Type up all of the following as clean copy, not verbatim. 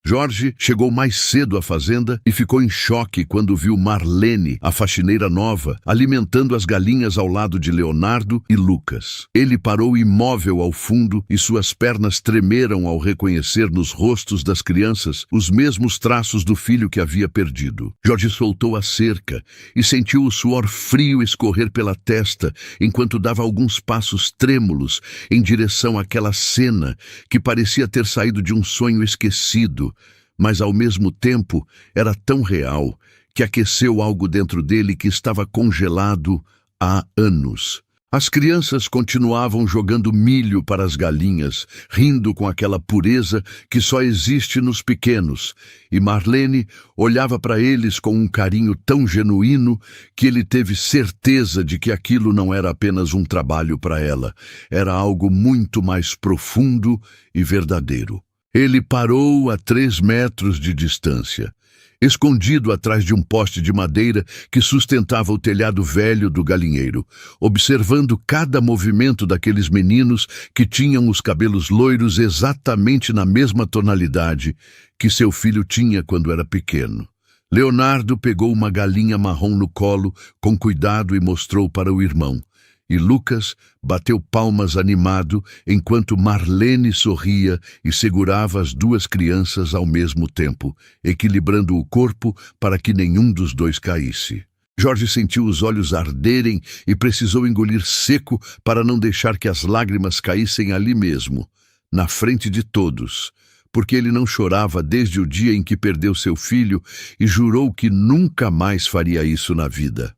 Jorge chegou mais cedo à fazenda e ficou em choque quando viu Marlene, a faxineira nova, alimentando as galinhas ao lado de Leonardo e Lucas. Ele parou imóvel ao fundo e suas pernas tremeram ao reconhecer nos rostos das crianças os mesmos traços do filho que havia perdido. Jorge soltou a cerca e sentiu o suor frio escorrer pela testa enquanto dava alguns passos trêmulos em direção àquela cena que parecia ter saído de um sonho esquecido, mas ao mesmo tempo era tão real que aqueceu algo dentro dele que estava congelado há anos. As crianças continuavam jogando milho para as galinhas, rindo com aquela pureza que só existe nos pequenos, e Marlene olhava para eles com um carinho tão genuíno que ele teve certeza de que aquilo não era apenas um trabalho para ela, era algo muito mais profundo e verdadeiro. Ele parou a 3 metros de distância, escondido atrás de um poste de madeira que sustentava o telhado velho do galinheiro, observando cada movimento daqueles meninos que tinham os cabelos loiros exatamente na mesma tonalidade que seu filho tinha quando era pequeno. Leonardo pegou uma galinha marrom no colo com cuidado e mostrou para o irmão. E Lucas bateu palmas animado enquanto Marlene sorria e segurava as 2 crianças ao mesmo tempo, equilibrando o corpo para que nenhum dos 2 caísse. Jorge sentiu os olhos arderem e precisou engolir seco para não deixar que as lágrimas caíssem ali mesmo, na frente de todos, porque ele não chorava desde o dia em que perdeu seu filho e jurou que nunca mais faria isso na vida.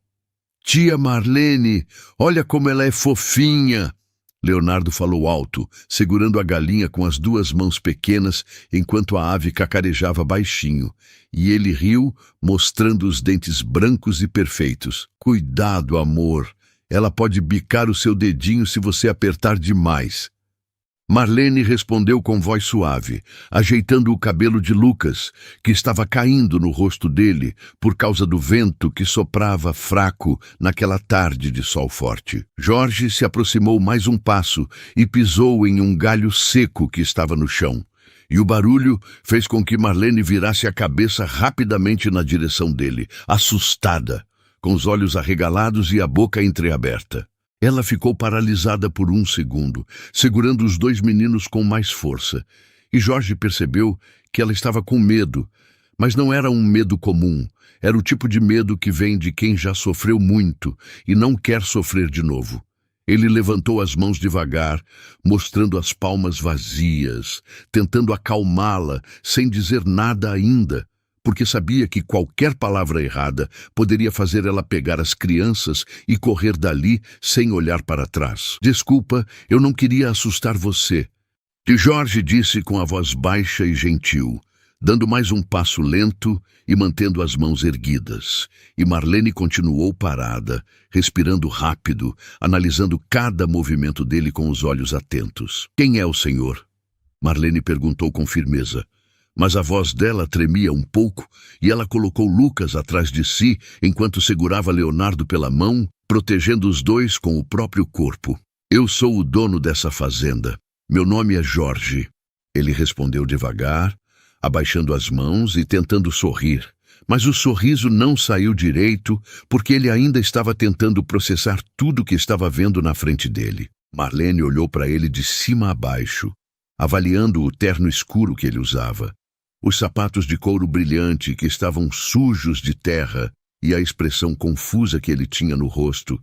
Tia Marlene, olha como ela é fofinha! Leonardo falou alto, segurando a galinha com as 2 mãos pequenas enquanto a ave cacarejava baixinho, e ele riu, mostrando os dentes brancos e perfeitos. Cuidado, amor, ela pode bicar o seu dedinho se você apertar demais. Marlene respondeu com voz suave, ajeitando o cabelo de Lucas, que estava caindo no rosto dele por causa do vento que soprava fraco naquela tarde de sol forte. Jorge se aproximou mais um passo e pisou em um galho seco que estava no chão. E o barulho fez com que Marlene virasse a cabeça rapidamente na direção dele, assustada, com os olhos arregalados e a boca entreaberta. Ela ficou paralisada por 1 segundo, segurando os 2 meninos com mais força. E Jorge percebeu que ela estava com medo, mas não era um medo comum. Era o tipo de medo que vem de quem já sofreu muito e não quer sofrer de novo. Ele levantou as mãos devagar, mostrando as palmas vazias, tentando acalmá-la, sem dizer nada ainda, porque sabia que qualquer palavra errada poderia fazer ela pegar as crianças e correr dali sem olhar para trás. Desculpa, eu não queria assustar você. E Jorge disse com a voz baixa e gentil, dando mais um passo lento e mantendo as mãos erguidas. E Marlene continuou parada, respirando rápido, analisando cada movimento dele com os olhos atentos. Quem é o senhor? Marlene perguntou com firmeza. Mas a voz dela tremia um pouco e ela colocou Lucas atrás de si enquanto segurava Leonardo pela mão, protegendo os 2 com o próprio corpo. Eu sou o dono dessa fazenda. Meu nome é Jorge. Ele respondeu devagar, abaixando as mãos e tentando sorrir. Mas o sorriso não saiu direito porque ele ainda estava tentando processar tudo que estava vendo na frente dele. Marlene olhou para ele de cima a baixo, avaliando o terno escuro que ele usava, os sapatos de couro brilhante que estavam sujos de terra e a expressão confusa que ele tinha no rosto,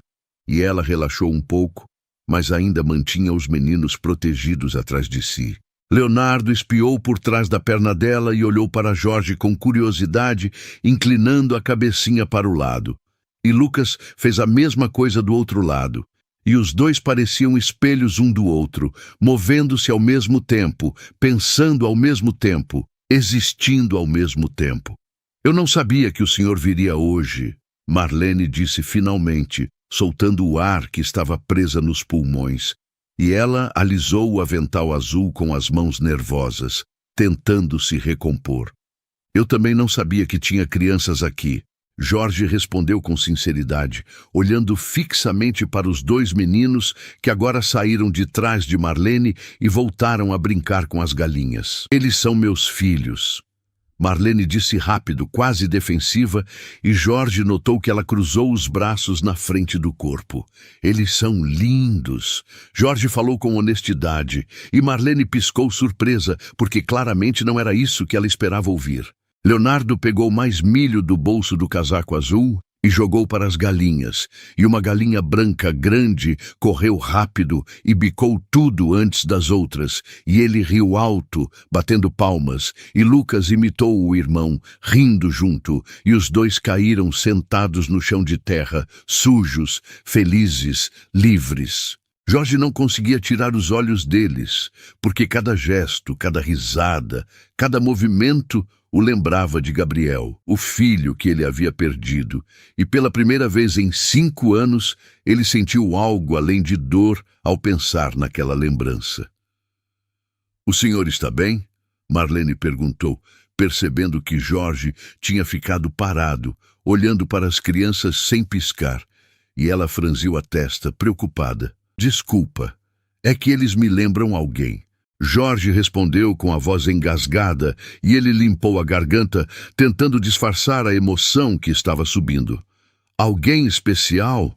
e ela relaxou um pouco, mas ainda mantinha os meninos protegidos atrás de si. Leonardo espiou por trás da perna dela e olhou para Jorge com curiosidade, inclinando a cabecinha para o lado. E Lucas fez a mesma coisa do outro lado. E os 2 pareciam espelhos um do outro, movendo-se ao mesmo tempo, pensando ao mesmo tempo, existindo ao mesmo tempo. Eu não sabia que o senhor viria hoje, Marlene disse finalmente, soltando o ar que estava presa nos pulmões. E ela alisou o avental azul com as mãos nervosas, tentando se recompor. Eu também não sabia que tinha crianças aqui. Jorge respondeu com sinceridade, olhando fixamente para os 2 meninos que agora saíram de trás de Marlene e voltaram a brincar com as galinhas. Eles são meus filhos. Marlene disse rápido, quase defensiva, e Jorge notou que ela cruzou os braços na frente do corpo. Eles são lindos. Jorge falou com honestidade, e Marlene piscou surpresa, porque claramente não era isso que ela esperava ouvir. Leonardo pegou mais milho do bolso do casaco azul e jogou para as galinhas, e uma galinha branca grande correu rápido e bicou tudo antes das outras, e ele riu alto, batendo palmas, e Lucas imitou o irmão, rindo junto, e os dois caíram sentados no chão de terra, sujos, felizes, livres. Jorge não conseguia tirar os olhos deles, porque cada gesto, cada risada, cada movimento o lembrava de Gabriel, o filho que ele havia perdido, e pela primeira vez em 5 anos ele sentiu algo além de dor ao pensar naquela lembrança. "O senhor está bem?" Marlene perguntou, percebendo que Jorge tinha ficado parado, olhando para as crianças sem piscar, e ela franziu a testa, preocupada. "Desculpa, é que eles me lembram alguém." Jorge respondeu com a voz engasgada e ele limpou a garganta, tentando disfarçar a emoção que estava subindo. "Alguém especial?"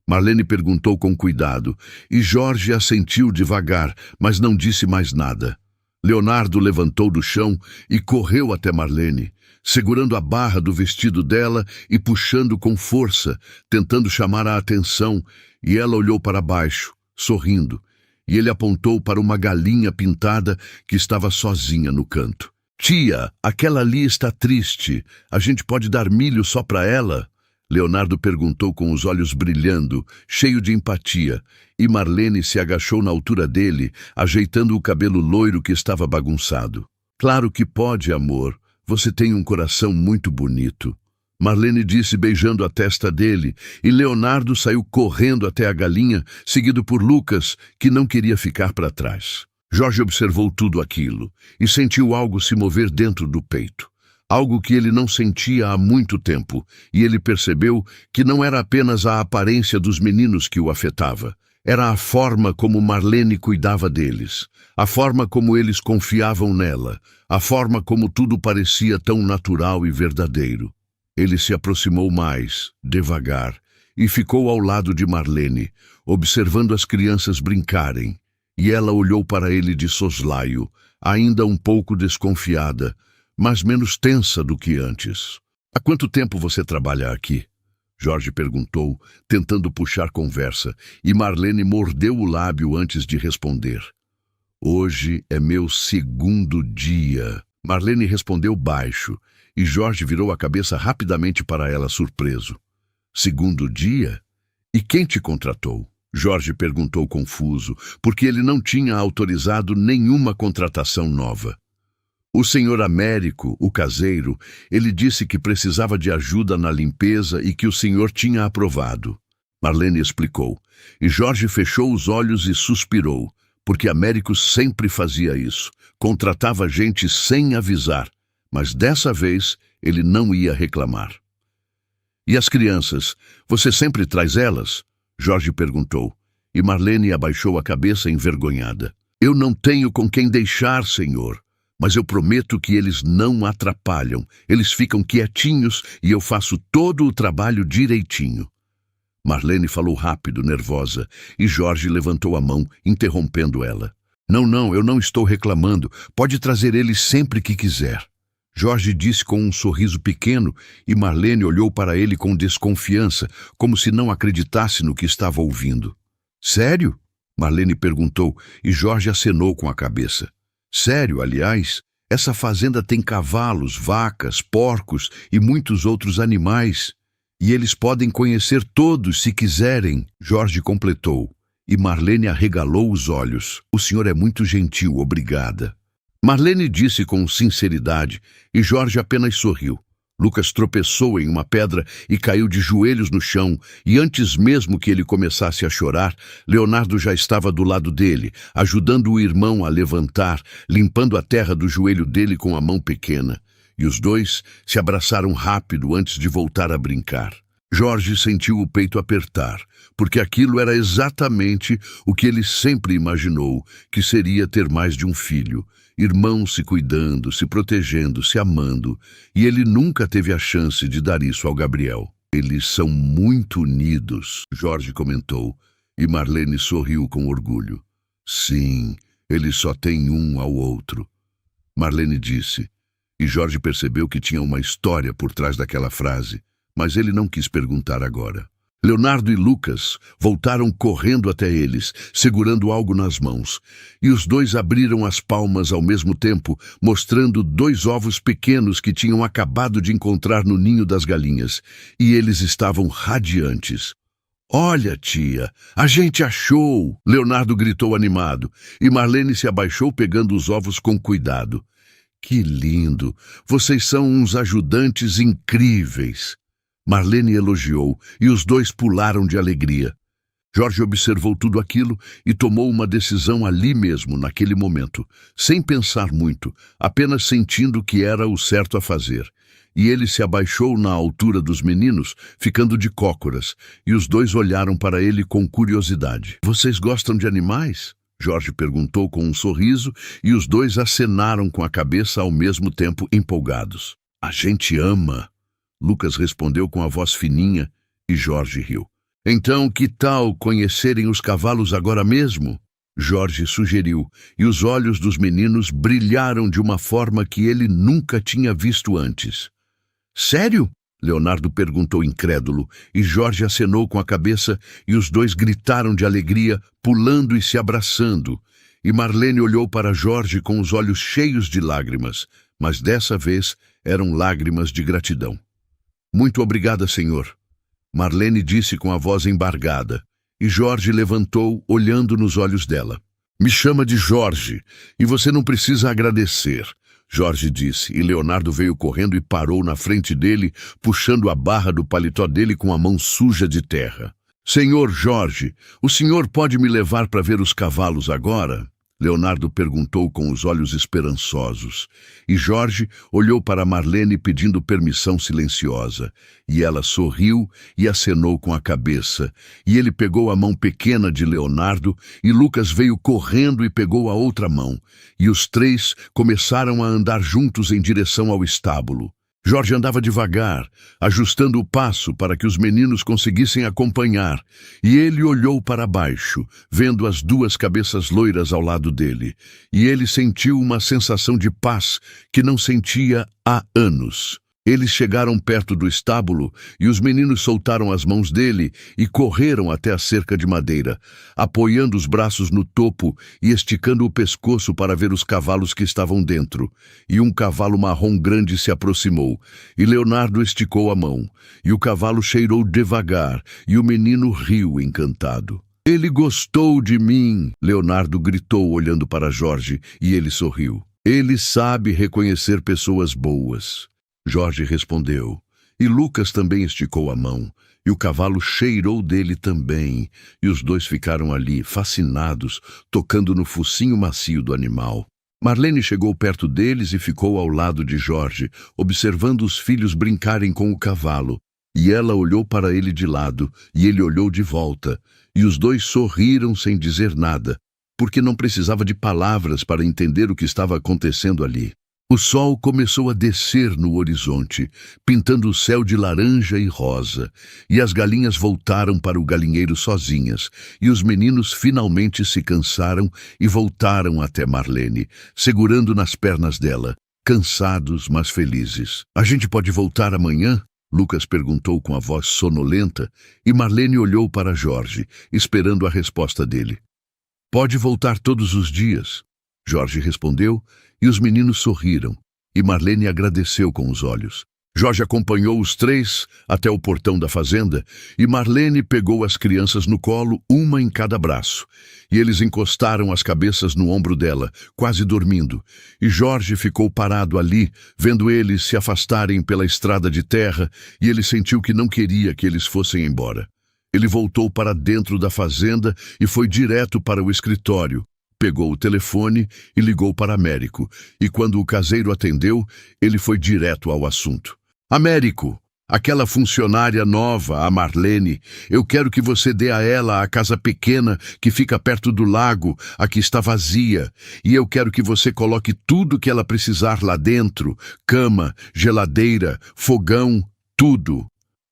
Marlene perguntou com cuidado, e Jorge assentiu devagar, mas não disse mais nada. Leonardo levantou do chão e correu até Marlene, segurando a barra do vestido dela e puxando com força, tentando chamar a atenção, e ela olhou para baixo, sorrindo, e ele apontou para uma galinha pintada que estava sozinha no canto. "Tia, aquela ali está triste. A gente pode dar milho só para ela?" Leonardo perguntou com os olhos brilhando, cheio de empatia, e Marlene se agachou na altura dele, ajeitando o cabelo loiro que estava bagunçado. "Claro que pode, amor. Você tem um coração muito bonito." Marlene disse, beijando a testa dele, e Leonardo saiu correndo até a galinha, seguido por Lucas, que não queria ficar para trás. Jorge observou tudo aquilo e sentiu algo se mover dentro do peito. Algo que ele não sentia há muito tempo, e ele percebeu que não era apenas a aparência dos meninos que o afetava. Era a forma como Marlene cuidava deles, a forma como eles confiavam nela, a forma como tudo parecia tão natural e verdadeiro. Ele se aproximou mais, devagar, e ficou ao lado de Marlene, observando as crianças brincarem, e ela olhou para ele de soslaio, ainda um pouco desconfiada, mas menos tensa do que antes. "Há quanto tempo você trabalha aqui?" Jorge perguntou, tentando puxar conversa, e Marlene mordeu o lábio antes de responder. "Hoje é meu 2º dia." Marlene respondeu baixo, e Jorge virou a cabeça rapidamente para ela, surpreso. "2º dia? E quem te contratou?" Jorge perguntou confuso, porque ele não tinha autorizado nenhuma contratação nova. "O senhor Américo, o caseiro, ele disse que precisava de ajuda na limpeza e que o senhor tinha aprovado." Marlene explicou, e Jorge fechou os olhos e suspirou, porque Américo sempre fazia isso, contratava gente sem avisar, mas dessa vez ele não ia reclamar. "E as crianças, você sempre traz elas?" Jorge perguntou, e Marlene abaixou a cabeça envergonhada. "Eu não tenho com quem deixar, senhor, mas eu prometo que eles não atrapalham. Eles ficam quietinhos e eu faço todo o trabalho direitinho." Marlene falou rápido, nervosa, e Jorge levantou a mão, interrompendo ela. Não, eu não estou reclamando. Pode trazer eles sempre que quiser." Jorge disse com um sorriso pequeno, e Marlene olhou para ele com desconfiança, como se não acreditasse no que estava ouvindo. "Sério?" Marlene perguntou, e Jorge acenou com a cabeça. "Sério, aliás, essa fazenda tem cavalos, vacas, porcos e muitos outros animais. E eles podem conhecer todos se quiserem", Jorge completou, e Marlene arregalou os olhos. "O senhor é muito gentil, obrigada." Marlene disse com sinceridade, e Jorge apenas sorriu. Lucas tropeçou em uma pedra e caiu de joelhos no chão, e antes mesmo que ele começasse a chorar, Leonardo já estava do lado dele, ajudando o irmão a levantar, limpando a terra do joelho dele com a mão pequena. E os dois se abraçaram rápido antes de voltar a brincar. Jorge sentiu o peito apertar, porque aquilo era exatamente o que ele sempre imaginou, que seria ter mais de um filho. Irmãos se cuidando, se protegendo, se amando, e ele nunca teve a chance de dar isso ao Gabriel. Eles são muito unidos, Jorge comentou, e Marlene sorriu com orgulho. Sim, eles só têm um ao outro, Marlene disse, e Jorge percebeu que tinha uma história por trás daquela frase, mas ele não quis perguntar agora. Leonardo e Lucas voltaram correndo até eles, segurando algo nas mãos, e os dois abriram as palmas ao mesmo tempo, mostrando 2 ovos pequenos que tinham acabado de encontrar no ninho das galinhas, e eles estavam radiantes. Olha, tia, a gente achou! Leonardo gritou animado, e Marlene se abaixou pegando os ovos com cuidado. Que lindo! Vocês são uns ajudantes incríveis! Marlene elogiou, e os dois pularam de alegria. Jorge observou tudo aquilo e tomou uma decisão ali mesmo, naquele momento, sem pensar muito, apenas sentindo que era o certo a fazer. E ele se abaixou na altura dos meninos, ficando de cócoras, e os dois olharam para ele com curiosidade. Vocês gostam de animais? Jorge perguntou com um sorriso, e os dois acenaram com a cabeça ao mesmo tempo empolgados. A gente ama! Lucas respondeu com a voz fininha, e Jorge riu. Então, que tal conhecerem os cavalos agora mesmo? Jorge sugeriu, e os olhos dos meninos brilharam de uma forma que ele nunca tinha visto antes. Sério? Leonardo perguntou incrédulo, e Jorge acenou com a cabeça, e os dois gritaram de alegria, pulando e se abraçando. E Marlene olhou para Jorge com os olhos cheios de lágrimas, mas dessa vez eram lágrimas de gratidão. Muito obrigada, senhor, Marlene disse com a voz embargada, e Jorge levantou, olhando nos olhos dela. Me chama de Jorge, e você não precisa agradecer, Jorge disse, e Leonardo veio correndo e parou na frente dele, puxando a barra do paletó dele com a mão suja de terra. Senhor Jorge, o senhor pode me levar para ver os cavalos agora? Leonardo perguntou com os olhos esperançosos, e Jorge olhou para Marlene pedindo permissão silenciosa, e ela sorriu e acenou com a cabeça, e ele pegou a mão pequena de Leonardo, e Lucas veio correndo e pegou a outra mão, e os 3 começaram a andar juntos em direção ao estábulo. Jorge andava devagar, ajustando o passo para que os meninos conseguissem acompanhar, e ele olhou para baixo, vendo as 2 cabeças loiras ao lado dele, e ele sentiu uma sensação de paz que não sentia há anos. Eles chegaram perto do estábulo e os meninos soltaram as mãos dele e correram até a cerca de madeira, apoiando os braços no topo e esticando o pescoço para ver os cavalos que estavam dentro. E um cavalo marrom grande se aproximou, e Leonardo esticou a mão, e o cavalo cheirou devagar, e o menino riu encantado. Ele gostou de mim, Leonardo gritou olhando para Jorge, e ele sorriu. Ele sabe reconhecer pessoas boas. Jorge respondeu, e Lucas também esticou a mão, e o cavalo cheirou dele também, e os dois ficaram ali, fascinados, tocando no focinho macio do animal. Marlene chegou perto deles e ficou ao lado de Jorge, observando os filhos brincarem com o cavalo, e ela olhou para ele de lado, e ele olhou de volta, e os dois sorriram sem dizer nada, porque não precisava de palavras para entender o que estava acontecendo ali. O sol começou a descer no horizonte, pintando o céu de laranja e rosa, e as galinhas voltaram para o galinheiro sozinhas, e os meninos finalmente se cansaram e voltaram até Marlene, segurando nas pernas dela, cansados, mas felizes. A gente pode voltar amanhã? Lucas perguntou com a voz sonolenta, e Marlene olhou para Jorge, esperando a resposta dele. Pode voltar todos os dias, Jorge respondeu, e os meninos sorriram, e Marlene agradeceu com os olhos. Jorge acompanhou os 3 até o portão da fazenda, e Marlene pegou as crianças no colo, uma em cada braço, e eles encostaram as cabeças no ombro dela, quase dormindo, e Jorge ficou parado ali, vendo eles se afastarem pela estrada de terra, e ele sentiu que não queria que eles fossem embora. Ele voltou para dentro da fazenda e foi direto para o escritório. Pegou o telefone e ligou para Américo, e quando o caseiro atendeu, ele foi direto ao assunto. Américo, Aquela funcionária nova, a Marlene, eu quero que você dê a ela a casa pequena que fica perto do lago, a que está vazia. E eu quero que você coloque tudo que ela precisar lá dentro, cama, geladeira, fogão, tudo.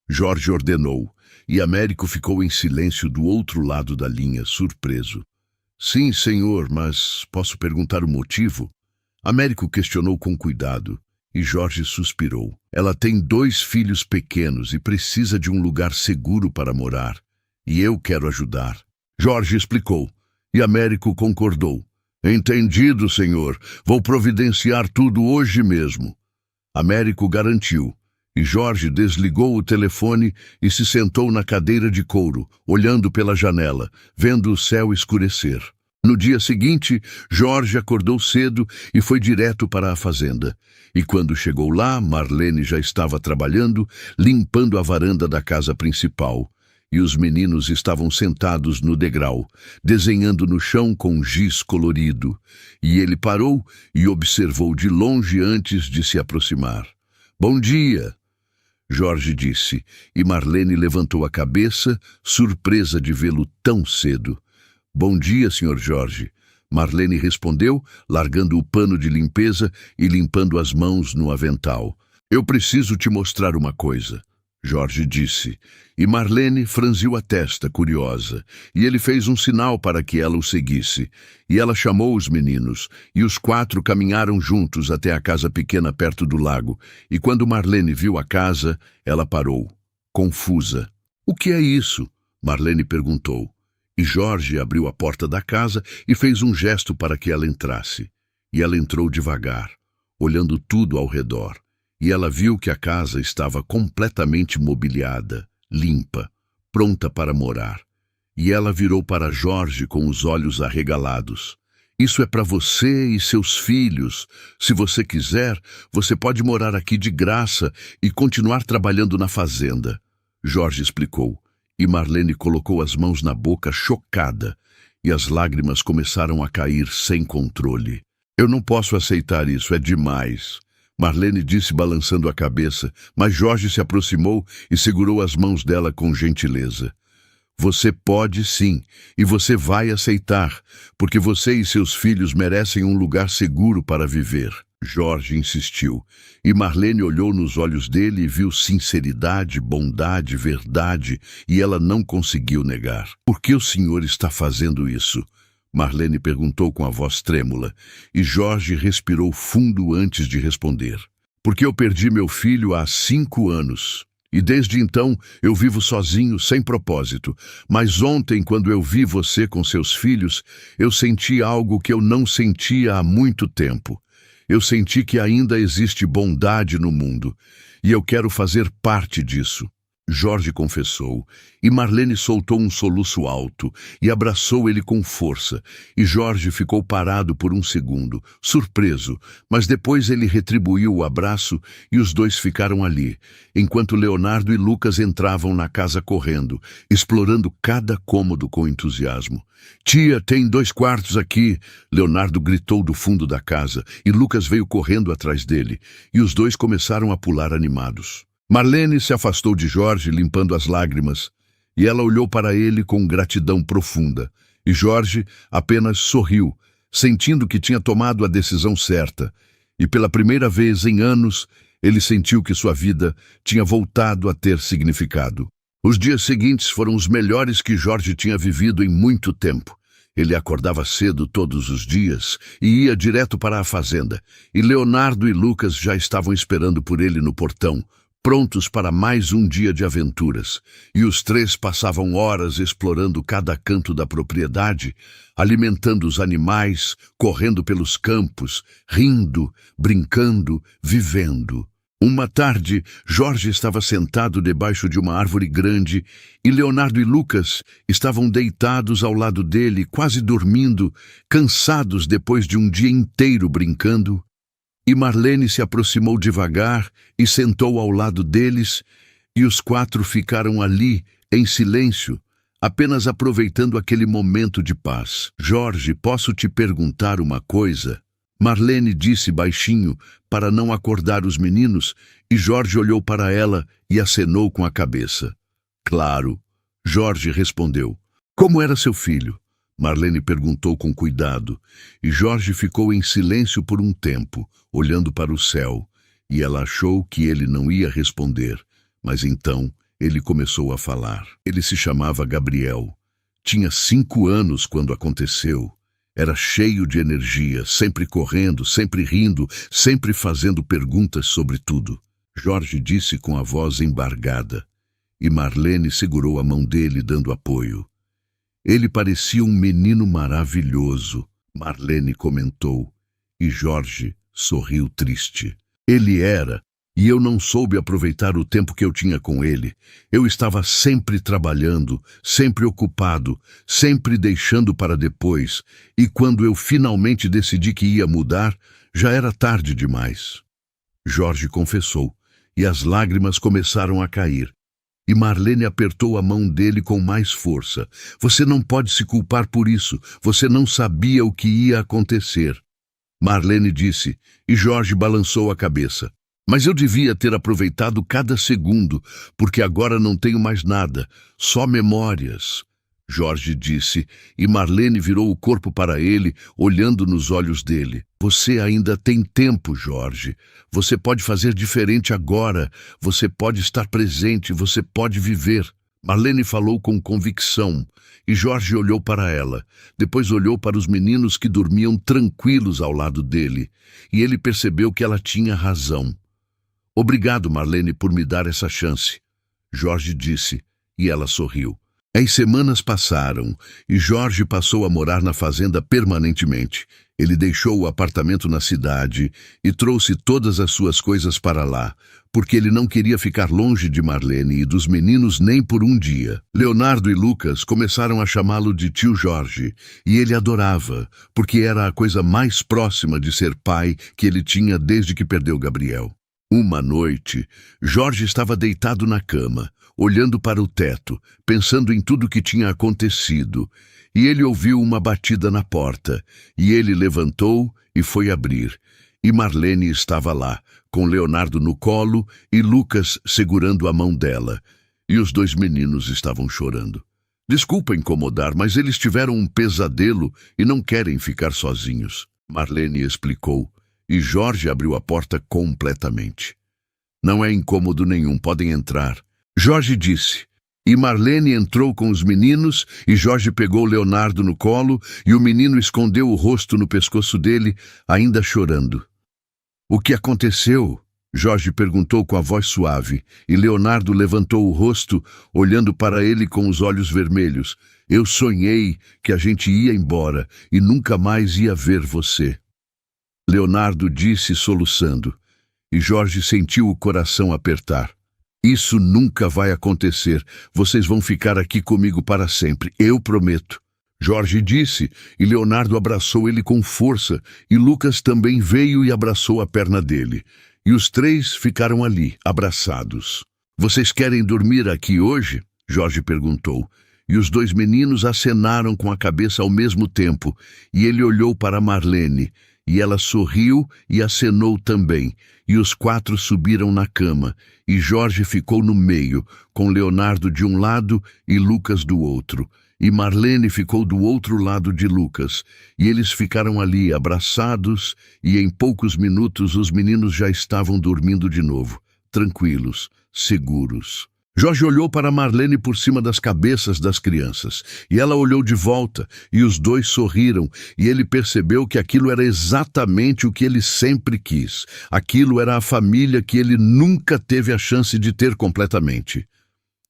Jorge ordenou, e Américo ficou em silêncio do outro lado da linha, surpreso. Sim, senhor, mas posso perguntar o motivo? Américo questionou com cuidado. E Jorge suspirou. Ela tem 2 filhos pequenos e precisa de um lugar seguro para morar. E eu quero ajudar. Jorge explicou. E Américo concordou. Entendido, senhor. Vou providenciar tudo hoje mesmo. Américo garantiu. E Jorge desligou o telefone e se sentou na cadeira de couro, olhando pela janela, vendo o céu escurecer. No dia seguinte, Jorge acordou cedo e foi direto para a fazenda. E quando chegou lá, Marlene já estava trabalhando, limpando a varanda da casa principal. E os meninos estavam sentados no degrau, desenhando no chão com giz colorido. E ele parou e observou de longe antes de se aproximar. Bom dia, Jorge disse, e Marlene levantou a cabeça, surpresa de vê-lo tão cedo. Bom dia, Sr. Jorge. Marlene respondeu, largando o pano de limpeza e limpando as mãos no avental. Eu preciso te mostrar uma coisa, Jorge disse. E Marlene franziu a testa, curiosa, e ele fez um sinal para que ela o seguisse. E ela chamou os meninos, e os 4 caminharam juntos até a casa pequena perto do lago. E quando Marlene viu a casa, ela parou, confusa. O que é isso? Marlene perguntou. E Jorge abriu a porta da casa e fez um gesto para que ela entrasse. E ela entrou devagar, olhando tudo ao redor. E ela viu que a casa estava completamente mobiliada, limpa, pronta para morar. E ela virou para Jorge com os olhos arregalados. Isso é para você e seus filhos. Se você quiser, você pode morar aqui de graça e continuar trabalhando na fazenda. Jorge explicou. E Marlene colocou as mãos na boca, chocada, e as lágrimas começaram a cair sem controle. Eu não posso aceitar isso, é demais. Marlene disse balançando a cabeça, mas Jorge se aproximou e segurou as mãos dela com gentileza. Você pode sim, e você vai aceitar, porque você e seus filhos merecem um lugar seguro para viver. Jorge insistiu, e Marlene olhou nos olhos dele e viu sinceridade, bondade, verdade, e ela não conseguiu negar. Por que o senhor está fazendo isso? Marlene perguntou com a voz trêmula, e Jorge respirou fundo antes de responder. Porque eu perdi meu filho há 5 anos. E desde então eu vivo sozinho, sem propósito. Mas ontem, quando eu vi você com seus filhos, eu senti algo que eu não sentia há muito tempo. Eu senti que ainda existe bondade no mundo, e eu quero fazer parte disso. Jorge confessou, e Marlene soltou um soluço alto e abraçou ele com força, e Jorge ficou parado por um segundo, surpreso, mas depois ele retribuiu o abraço e os dois ficaram ali, enquanto Leonardo e Lucas entravam na casa correndo, explorando cada cômodo com entusiasmo. Tia, tem 2 quartos aqui, Leonardo gritou do fundo da casa, e Lucas veio correndo atrás dele, e os dois começaram a pular animados. Marlene se afastou de Jorge, limpando as lágrimas, e ela olhou para ele com gratidão profunda. E Jorge apenas sorriu, sentindo que tinha tomado a decisão certa. E pela primeira vez em anos, ele sentiu que sua vida tinha voltado a ter significado. Os dias seguintes foram os melhores que Jorge tinha vivido em muito tempo. Ele acordava cedo todos os dias e ia direto para a fazenda. E Leonardo e Lucas já estavam esperando por ele no portão, prontos para mais um dia de aventuras, e os 3 passavam horas explorando cada canto da propriedade, alimentando os animais, correndo pelos campos, rindo, brincando, vivendo. Uma tarde, Jorge estava sentado debaixo de uma árvore grande e Leonardo e Lucas estavam deitados ao lado dele, quase dormindo, cansados depois de um dia inteiro brincando. E Marlene se aproximou devagar e sentou ao lado deles, e os 4 ficaram ali, em silêncio, apenas aproveitando aquele momento de paz. Jorge, posso te perguntar uma coisa? Marlene disse baixinho para não acordar os meninos, e Jorge olhou para ela e acenou com a cabeça. Claro, Jorge respondeu. Como era seu filho? Marlene perguntou com cuidado, e Jorge ficou em silêncio por um tempo, olhando para o céu, e ela achou que ele não ia responder, mas então ele começou a falar. Ele se chamava Gabriel. Tinha 5 anos quando aconteceu. Era cheio de energia, sempre correndo, sempre rindo, sempre fazendo perguntas sobre tudo. Jorge disse com a voz embargada, e Marlene segurou a mão dele, dando apoio. Ele parecia um menino maravilhoso, Marlene comentou, e Jorge sorriu triste. Ele era, e eu não soube aproveitar o tempo que eu tinha com ele. Eu estava sempre trabalhando, sempre ocupado, sempre deixando para depois, e quando eu finalmente decidi que ia mudar, já era tarde demais. Jorge confessou, e as lágrimas começaram a cair. E Marlene apertou a mão dele com mais força. Você não pode se culpar por isso. Você não sabia o que ia acontecer. Marlene disse, e Jorge balançou a cabeça. Mas eu devia ter aproveitado cada segundo, porque agora não tenho mais nada, só memórias. Jorge disse, e Marlene virou o corpo para ele, olhando nos olhos dele. Você ainda tem tempo, Jorge. Você pode fazer diferente agora. Você pode estar presente, você pode viver. Marlene falou com convicção, e Jorge olhou para ela. Depois olhou para os meninos que dormiam tranquilos ao lado dele, e ele percebeu que ela tinha razão. Obrigado, Marlene, por me dar essa chance, Jorge disse, e ela sorriu. As semanas passaram, e Jorge passou a morar na fazenda permanentemente. Ele deixou o apartamento na cidade e trouxe todas as suas coisas para lá, porque ele não queria ficar longe de Marlene e dos meninos nem por um dia. Leonardo e Lucas começaram a chamá-lo de tio Jorge, e ele adorava, porque era a coisa mais próxima de ser pai que ele tinha desde que perdeu Gabriel. Uma noite, Jorge estava deitado na cama, olhando para o teto, pensando em tudo que tinha acontecido, e ele ouviu uma batida na porta, e ele levantou e foi abrir, e Marlene estava lá, com Leonardo no colo e Lucas segurando a mão dela, e os 2 meninos estavam chorando. Desculpa incomodar, mas eles tiveram um pesadelo e não querem ficar sozinhos, Marlene explicou, e Jorge abriu a porta completamente. Não é incômodo nenhum, podem entrar. Jorge disse, e Marlene entrou com os meninos, e Jorge pegou Leonardo no colo, e o menino escondeu o rosto no pescoço dele, ainda chorando. O que aconteceu? Jorge perguntou com a voz suave, e Leonardo levantou o rosto, olhando para ele com os olhos vermelhos. Eu sonhei que a gente ia embora, e nunca mais ia ver você. Leonardo disse soluçando, e Jorge sentiu o coração apertar. Isso nunca vai acontecer. Vocês vão ficar aqui comigo para sempre, eu prometo. Jorge disse, e Leonardo abraçou ele com força, e Lucas também veio e abraçou a perna dele. E os 3 ficaram ali, abraçados. Vocês querem dormir aqui hoje? Jorge perguntou. E os 2 meninos acenaram com a cabeça ao mesmo tempo, e ele olhou para Marlene, e ela sorriu e acenou também, e os 4 subiram na cama, e Jorge ficou no meio, com Leonardo de um lado e Lucas do outro, e Marlene ficou do outro lado de Lucas, e eles ficaram ali abraçados, e em poucos minutos os meninos já estavam dormindo de novo, tranquilos, seguros. Jorge olhou para Marlene por cima das cabeças das crianças, e ela olhou de volta, e os 2 sorriram, e ele percebeu que aquilo era exatamente o que ele sempre quis. Aquilo era a família que ele nunca teve a chance de ter completamente.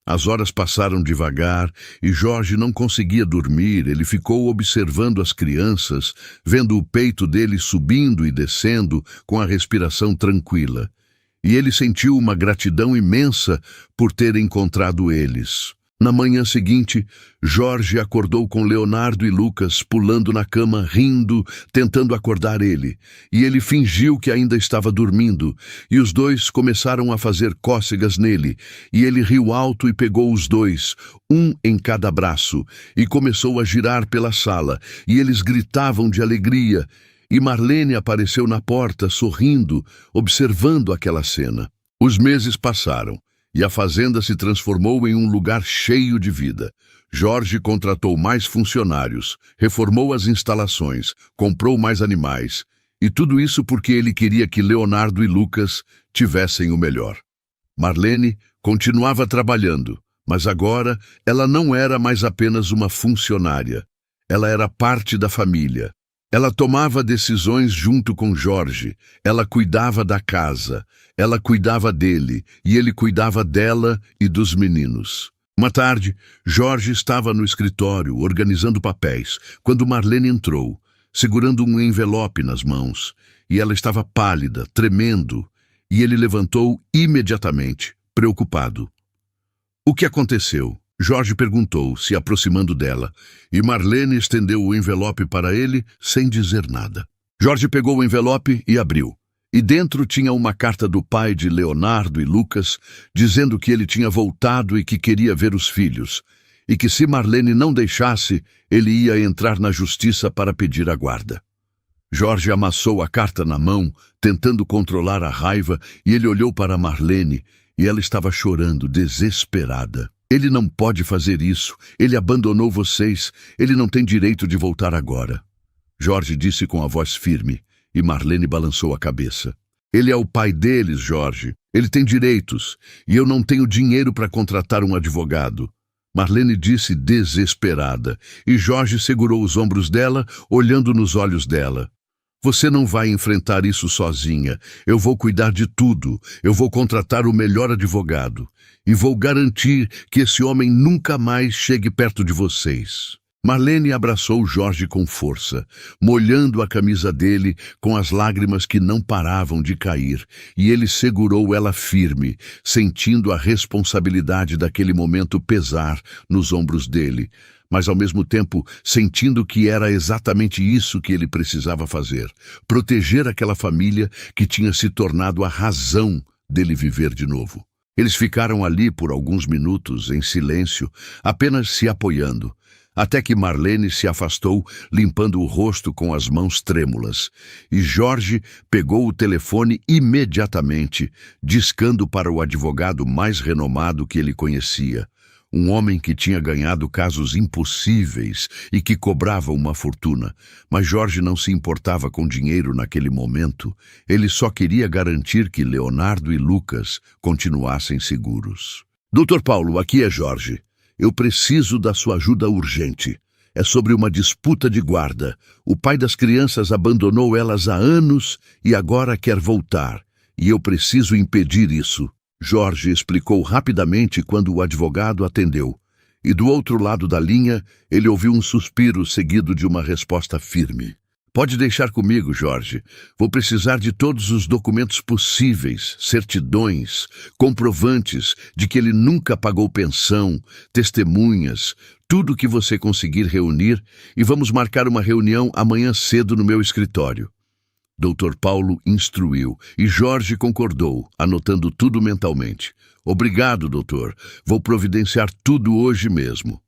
As horas passaram devagar, e Jorge não conseguia dormir. Ele ficou observando as crianças, vendo o peito dele subindo e descendo, com a respiração tranquila. E ele sentiu uma gratidão imensa por ter encontrado eles. Na manhã seguinte, Jorge acordou com Leonardo e Lucas pulando na cama, rindo, tentando acordar ele. E ele fingiu que ainda estava dormindo, e os 2 começaram a fazer cócegas nele. E ele riu alto e pegou os 2, um em cada braço, e começou a girar pela sala, e eles gritavam de alegria. e Marlene apareceu na porta, sorrindo, observando aquela cena. Os meses passaram, e a fazenda se transformou em um lugar cheio de vida. Jorge contratou mais funcionários, reformou as instalações, comprou mais animais, e tudo isso porque ele queria que Leonardo e Lucas tivessem o melhor. Marlene continuava trabalhando, mas agora ela não era mais apenas uma funcionária. Ela era parte da família. Ela tomava decisões junto com Jorge. Ela cuidava da casa. Ela cuidava dele, e ele cuidava dela e dos meninos. Uma tarde, Jorge estava no escritório, organizando papéis, quando Marlene entrou, segurando um envelope nas mãos, e ela estava pálida, tremendo, e ele levantou imediatamente, preocupado. O que aconteceu? Jorge perguntou, se aproximando dela, e Marlene estendeu o envelope para ele sem dizer nada. Jorge pegou o envelope e abriu. E dentro tinha uma carta do pai de Leonardo e Lucas, dizendo que ele tinha voltado e que queria ver os filhos, e que se Marlene não deixasse, ele ia entrar na justiça para pedir a guarda. Jorge amassou a carta na mão, tentando controlar a raiva, e ele olhou para Marlene, e ela estava chorando, desesperada. Ele não pode fazer isso, ele abandonou vocês, ele não tem direito de voltar agora. Jorge disse com a voz firme, e Marlene balançou a cabeça. Ele é o pai deles, Jorge. Ele tem direitos, e eu não tenho dinheiro para contratar um advogado. Marlene disse desesperada, e Jorge segurou os ombros dela, olhando nos olhos dela. Você não vai enfrentar isso sozinha. Eu vou cuidar de tudo. Eu vou contratar o melhor advogado. E vou garantir que esse homem nunca mais chegue perto de vocês. Marlene abraçou Jorge com força, molhando a camisa dele com as lágrimas que não paravam de cair, e ele segurou ela firme, sentindo a responsabilidade daquele momento pesar nos ombros dele, mas ao mesmo tempo sentindo que era exatamente isso que ele precisava fazer, proteger aquela família que tinha se tornado a razão dele viver de novo. Eles ficaram ali por alguns minutos, em silêncio, apenas se apoiando, até que Marlene se afastou, limpando o rosto com as mãos trêmulas, e Jorge pegou o telefone imediatamente, discando para o advogado mais renomado que ele conhecia, um homem que tinha ganhado casos impossíveis e que cobrava uma fortuna. Mas Jorge não se importava com dinheiro naquele momento, ele só queria garantir que Leonardo e Lucas continuassem seguros. Dr. Paulo, aqui é Jorge. Eu preciso da sua ajuda urgente. É sobre uma disputa de guarda. O pai das crianças abandonou elas há anos e agora quer voltar. E eu preciso impedir isso. Jorge explicou rapidamente quando o advogado atendeu. E do outro lado da linha, ele ouviu um suspiro seguido de uma resposta firme. Pode deixar comigo, Jorge. Vou precisar de todos os documentos possíveis, certidões, comprovantes de que ele nunca pagou pensão, testemunhas, tudo que você conseguir reunir, e vamos marcar uma reunião amanhã cedo no meu escritório. Dr. Paulo instruiu, e Jorge concordou, anotando tudo mentalmente. Obrigado, doutor. Vou providenciar tudo hoje mesmo.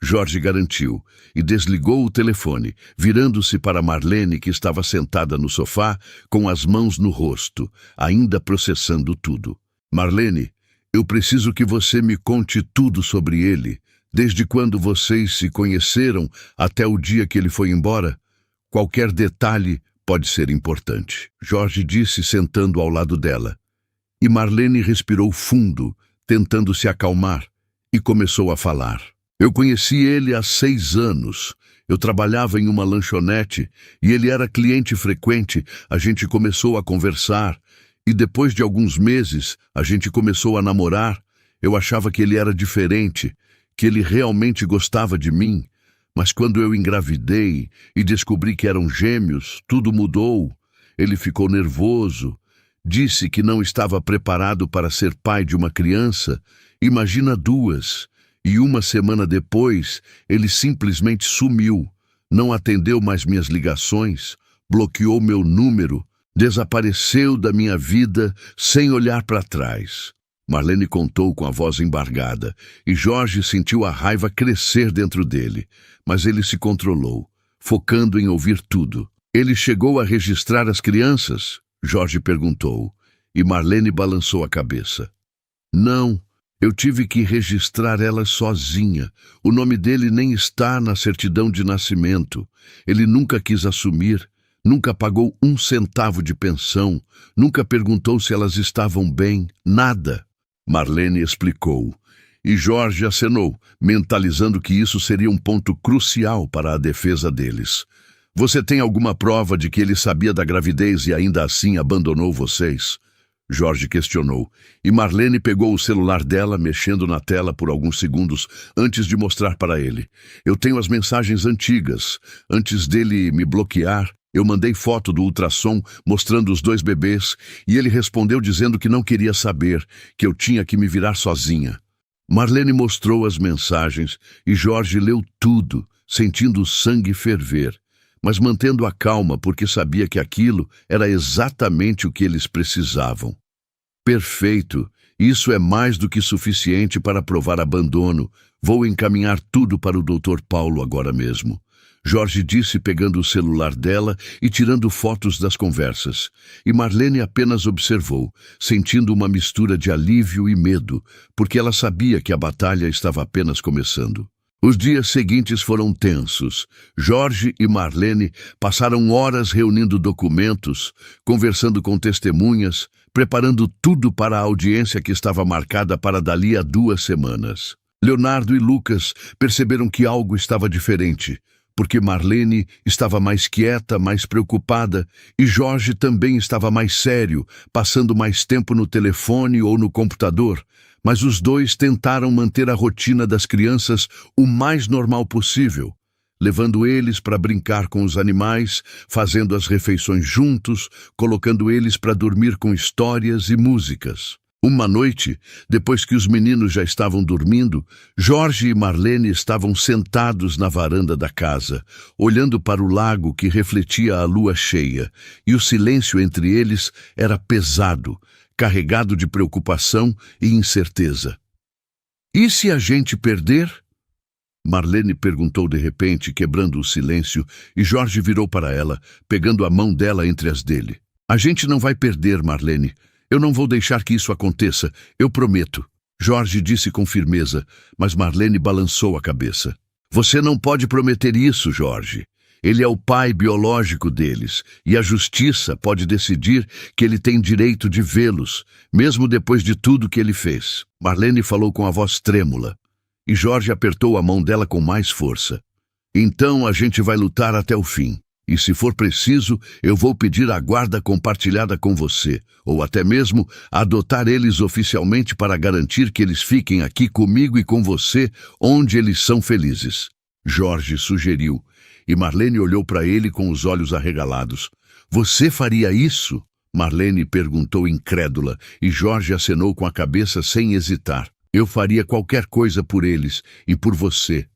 Jorge garantiu e desligou o telefone, virando-se para Marlene, que estava sentada no sofá, com as mãos no rosto, ainda processando tudo. Marlene, eu preciso que você me conte tudo sobre ele, desde quando vocês se conheceram até o dia que ele foi embora. Qualquer detalhe pode ser importante, Jorge disse, sentando ao lado dela. E Marlene respirou fundo, tentando se acalmar, e começou a falar. Eu conheci ele há 6 anos. Eu trabalhava em uma lanchonete e ele era cliente frequente. A gente começou a conversar e depois de alguns meses a gente começou a namorar. Eu achava que ele era diferente, que ele realmente gostava de mim. Mas quando eu engravidei e descobri que eram gêmeos, tudo mudou. Ele ficou nervoso. Disse que não estava preparado para ser pai de uma criança. Imagina 2. E uma semana depois, ele simplesmente sumiu, não atendeu mais minhas ligações, bloqueou meu número, desapareceu da minha vida sem olhar para trás. Marlene contou com a voz embargada, e Jorge sentiu a raiva crescer dentro dele, mas ele se controlou, focando em ouvir tudo. Ele chegou a registrar as crianças? Jorge perguntou, e Marlene balançou a cabeça. Não, eu tive que registrar elas sozinha. O nome dele nem está na certidão de nascimento. Ele nunca quis assumir, nunca pagou 1 centavo de pensão, nunca perguntou se elas estavam bem, nada. Marlene explicou, e Jorge acenou, mentalizando que isso seria um ponto crucial para a defesa deles. Você tem alguma prova de que ele sabia da gravidez e ainda assim abandonou vocês? Jorge questionou, e Marlene pegou o celular dela, mexendo na tela por alguns segundos antes de mostrar para ele. Eu tenho as mensagens antigas. Antes dele me bloquear, eu mandei foto do ultrassom mostrando os 2 bebês e ele respondeu dizendo que não queria saber, que eu tinha que me virar sozinha. Marlene mostrou as mensagens e Jorge leu tudo, sentindo o sangue ferver, mas mantendo a calma porque sabia que aquilo era exatamente o que eles precisavam. Perfeito, isso é mais do que suficiente para provar abandono. Vou encaminhar tudo para o Dr. Paulo agora mesmo. Jorge disse pegando o celular dela e tirando fotos das conversas. E Marlene apenas observou, sentindo uma mistura de alívio e medo, porque ela sabia que a batalha estava apenas começando. Os dias seguintes foram tensos. Jorge e Marlene passaram horas reunindo documentos, conversando com testemunhas, preparando tudo para a audiência que estava marcada para dali a 2 semanas. Leonardo e Lucas perceberam que algo estava diferente, porque Marlene estava mais quieta, mais preocupada, e Jorge também estava mais sério, passando mais tempo no telefone ou no computador. Mas os 2 tentaram manter a rotina das crianças o mais normal possível, levando eles para brincar com os animais, fazendo as refeições juntos, colocando eles para dormir com histórias e músicas. Uma noite, depois que os meninos já estavam dormindo, Jorge e Marlene estavam sentados na varanda da casa, olhando para o lago que refletia a lua cheia, e o silêncio entre eles era pesado, carregado de preocupação e incerteza. E se a gente perder? Marlene perguntou de repente, quebrando o silêncio, e Jorge virou para ela, pegando a mão dela entre as dele. A gente não vai perder, Marlene. Eu não vou deixar que isso aconteça, eu prometo. Jorge disse com firmeza, mas Marlene balançou a cabeça. Você não pode prometer isso, Jorge. Ele é o pai biológico deles, e a justiça pode decidir que ele tem direito de vê-los, mesmo depois de tudo que ele fez. Marlene falou com a voz trêmula, e Jorge apertou a mão dela com mais força. Então a gente vai lutar até o fim, e se for preciso, eu vou pedir a guarda compartilhada com você, ou até mesmo adotar eles oficialmente para garantir que eles fiquem aqui comigo e com você, onde eles são felizes. Jorge sugeriu, e Marlene olhou para ele com os olhos arregalados. Você faria isso? Marlene perguntou incrédula, e Jorge acenou com a cabeça sem hesitar. Eu faria qualquer coisa por eles e por você.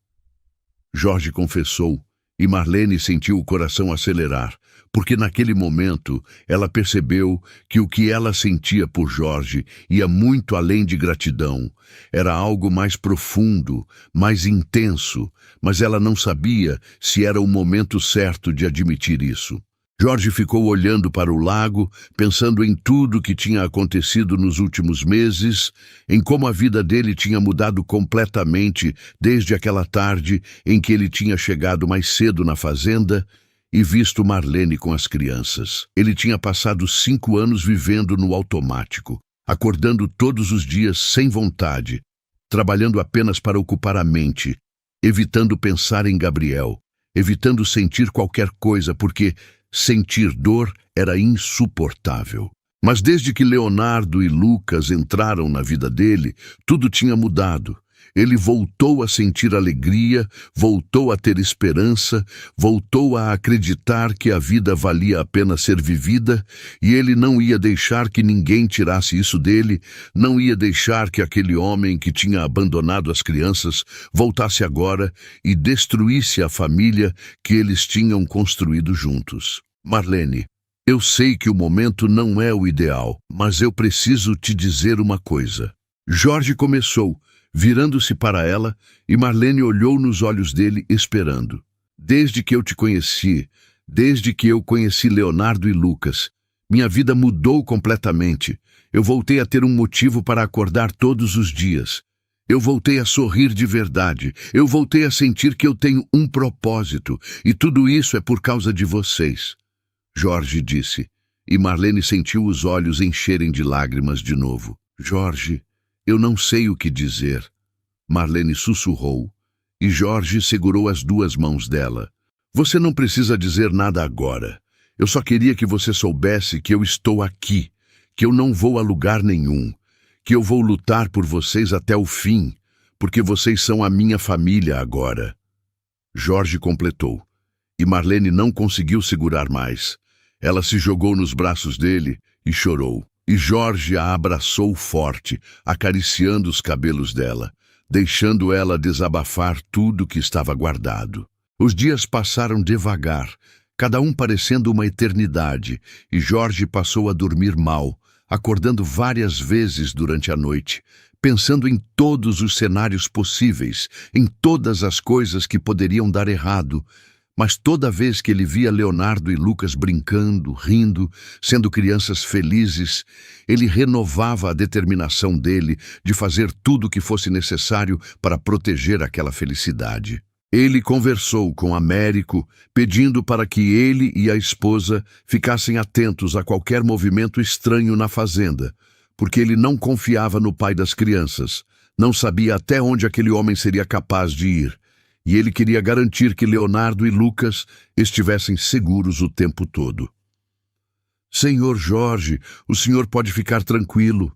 Jorge confessou, e Marlene sentiu o coração acelerar, porque naquele momento ela percebeu que o que ela sentia por Jorge ia muito além de gratidão. Era algo mais profundo, mais intenso, mas ela não sabia se era o momento certo de admitir isso. Jorge ficou olhando para o lago, pensando em tudo que tinha acontecido nos últimos meses, em como a vida dele tinha mudado completamente desde aquela tarde em que ele tinha chegado mais cedo na fazenda e visto Marlene com as crianças. Ele tinha passado 5 anos vivendo no automático, acordando todos os dias sem vontade, trabalhando apenas para ocupar a mente, evitando pensar em Gabriel, evitando sentir qualquer coisa, porque sentir dor era insuportável. Mas desde que Leonardo e Lucas entraram na vida dele, tudo tinha mudado. Ele voltou a sentir alegria, voltou a ter esperança, voltou a acreditar que a vida valia a pena ser vivida, e ele não ia deixar que ninguém tirasse isso dele, não ia deixar que aquele homem que tinha abandonado as crianças voltasse agora e destruísse a família que eles tinham construído juntos. Marlene, eu sei que o momento não é o ideal, mas eu preciso te dizer uma coisa. Jorge começou, virando-se para ela, e Marlene olhou nos olhos dele esperando. Desde que eu te conheci, Desde que eu conheci Leonardo e Lucas, minha vida mudou completamente. Eu voltei a ter um motivo para acordar todos os dias. Eu voltei a sorrir de verdade. Eu voltei a sentir que eu tenho um propósito. E tudo isso é por causa de vocês. Jorge disse, e Marlene sentiu os olhos encherem de lágrimas de novo. Jorge, eu não sei o que dizer. Marlene sussurrou, e Jorge segurou as duas mãos dela. Você não precisa dizer nada agora. Eu só queria que você soubesse que eu estou aqui, que eu não vou a lugar nenhum, que eu vou lutar por vocês até o fim, porque vocês são a minha família agora. Jorge completou, e Marlene não conseguiu segurar mais. Ela se jogou nos braços dele e chorou. E Jorge a abraçou forte, acariciando os cabelos dela, deixando ela desabafar tudo que estava guardado. Os dias passaram devagar, cada um parecendo uma eternidade, e Jorge passou a dormir mal, acordando várias vezes durante a noite, pensando em todos os cenários possíveis, em todas as coisas que poderiam dar errado. Mas toda vez que ele via Leonardo e Lucas brincando, rindo, sendo crianças felizes, ele renovava a determinação dele de fazer tudo o que fosse necessário para proteger aquela felicidade. Ele conversou com Américo, pedindo para que ele e a esposa ficassem atentos a qualquer movimento estranho na fazenda, porque ele não confiava no pai das crianças, não sabia até onde aquele homem seria capaz de ir. E ele queria garantir que Leonardo e Lucas estivessem seguros o tempo todo. Senhor Jorge, o senhor pode ficar tranquilo.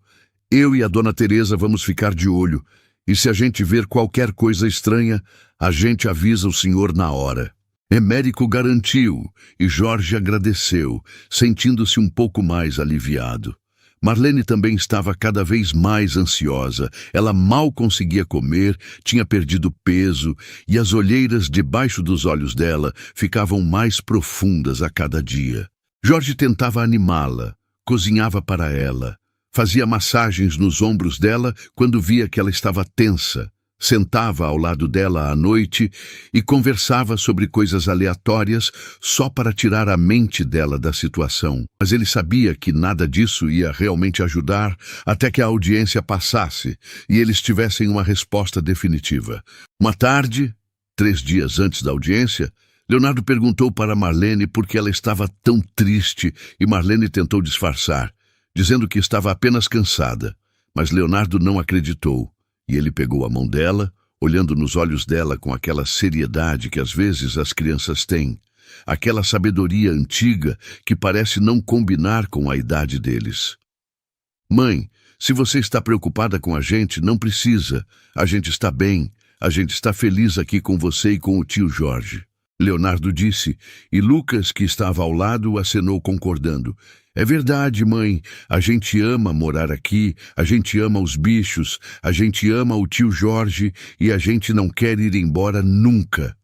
Eu e a dona Teresa vamos ficar de olho. E se a gente ver qualquer coisa estranha, a gente avisa o senhor na hora. Américo garantiu, e Jorge agradeceu, sentindo-se um pouco mais aliviado. Marlene também estava cada vez mais ansiosa. Ela mal conseguia comer, tinha perdido peso, e as olheiras debaixo dos olhos dela ficavam mais profundas a cada dia. Jorge tentava animá-la, cozinhava para ela, fazia massagens nos ombros dela quando via que ela estava tensa, sentava ao lado dela à noite e conversava sobre coisas aleatórias só para tirar a mente dela da situação. Mas ele sabia que nada disso ia realmente ajudar até que a audiência passasse e eles tivessem uma resposta definitiva. Uma tarde, 3 dias antes da audiência, Leonardo perguntou para Marlene por que ela estava tão triste e Marlene tentou disfarçar, dizendo que estava apenas cansada. Mas Leonardo não acreditou. E ele pegou a mão dela, olhando nos olhos dela com aquela seriedade que às vezes as crianças têm, aquela sabedoria antiga que parece não combinar com a idade deles. Mãe, se você está preocupada com a gente, não precisa. A gente está bem, a gente está feliz aqui com você e com o tio Jorge. Leonardo disse, e Lucas, que estava ao lado, acenou concordando. É verdade, mãe, a gente ama morar aqui, a gente ama os bichos, a gente ama o tio Jorge e a gente não quer ir embora nunca.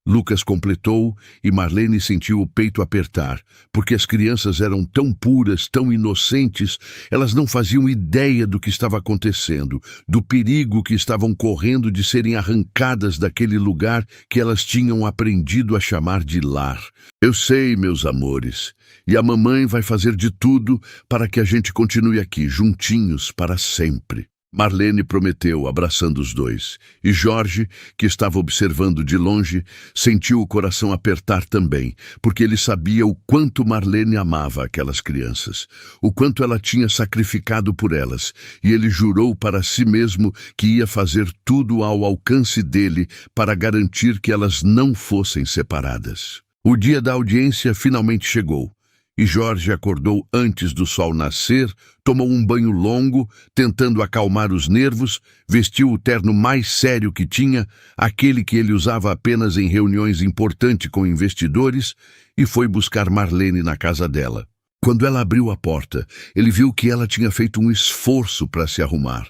Lucas completou e Marlene sentiu o peito apertar, porque as crianças eram tão puras, tão inocentes, elas não faziam ideia do que estava acontecendo, do perigo que estavam correndo de serem arrancadas daquele lugar que elas tinham aprendido a chamar de lar. Eu sei, meus amores, e a mamãe vai fazer de tudo para que a gente continue aqui, juntinhos, para sempre. Marlene prometeu, abraçando os dois, e Jorge, que estava observando de longe, sentiu o coração apertar também, porque ele sabia o quanto Marlene amava aquelas crianças, o quanto ela tinha sacrificado por elas, e ele jurou para si mesmo que ia fazer tudo ao alcance dele para garantir que elas não fossem separadas. O dia da audiência finalmente chegou. E Jorge acordou antes do sol nascer, tomou um banho longo, tentando acalmar os nervos, vestiu o terno mais sério que tinha, aquele que ele usava apenas em reuniões importantes com investidores, e foi buscar Marlene na casa dela. Quando ela abriu a porta, ele viu que ela tinha feito um esforço para se arrumar.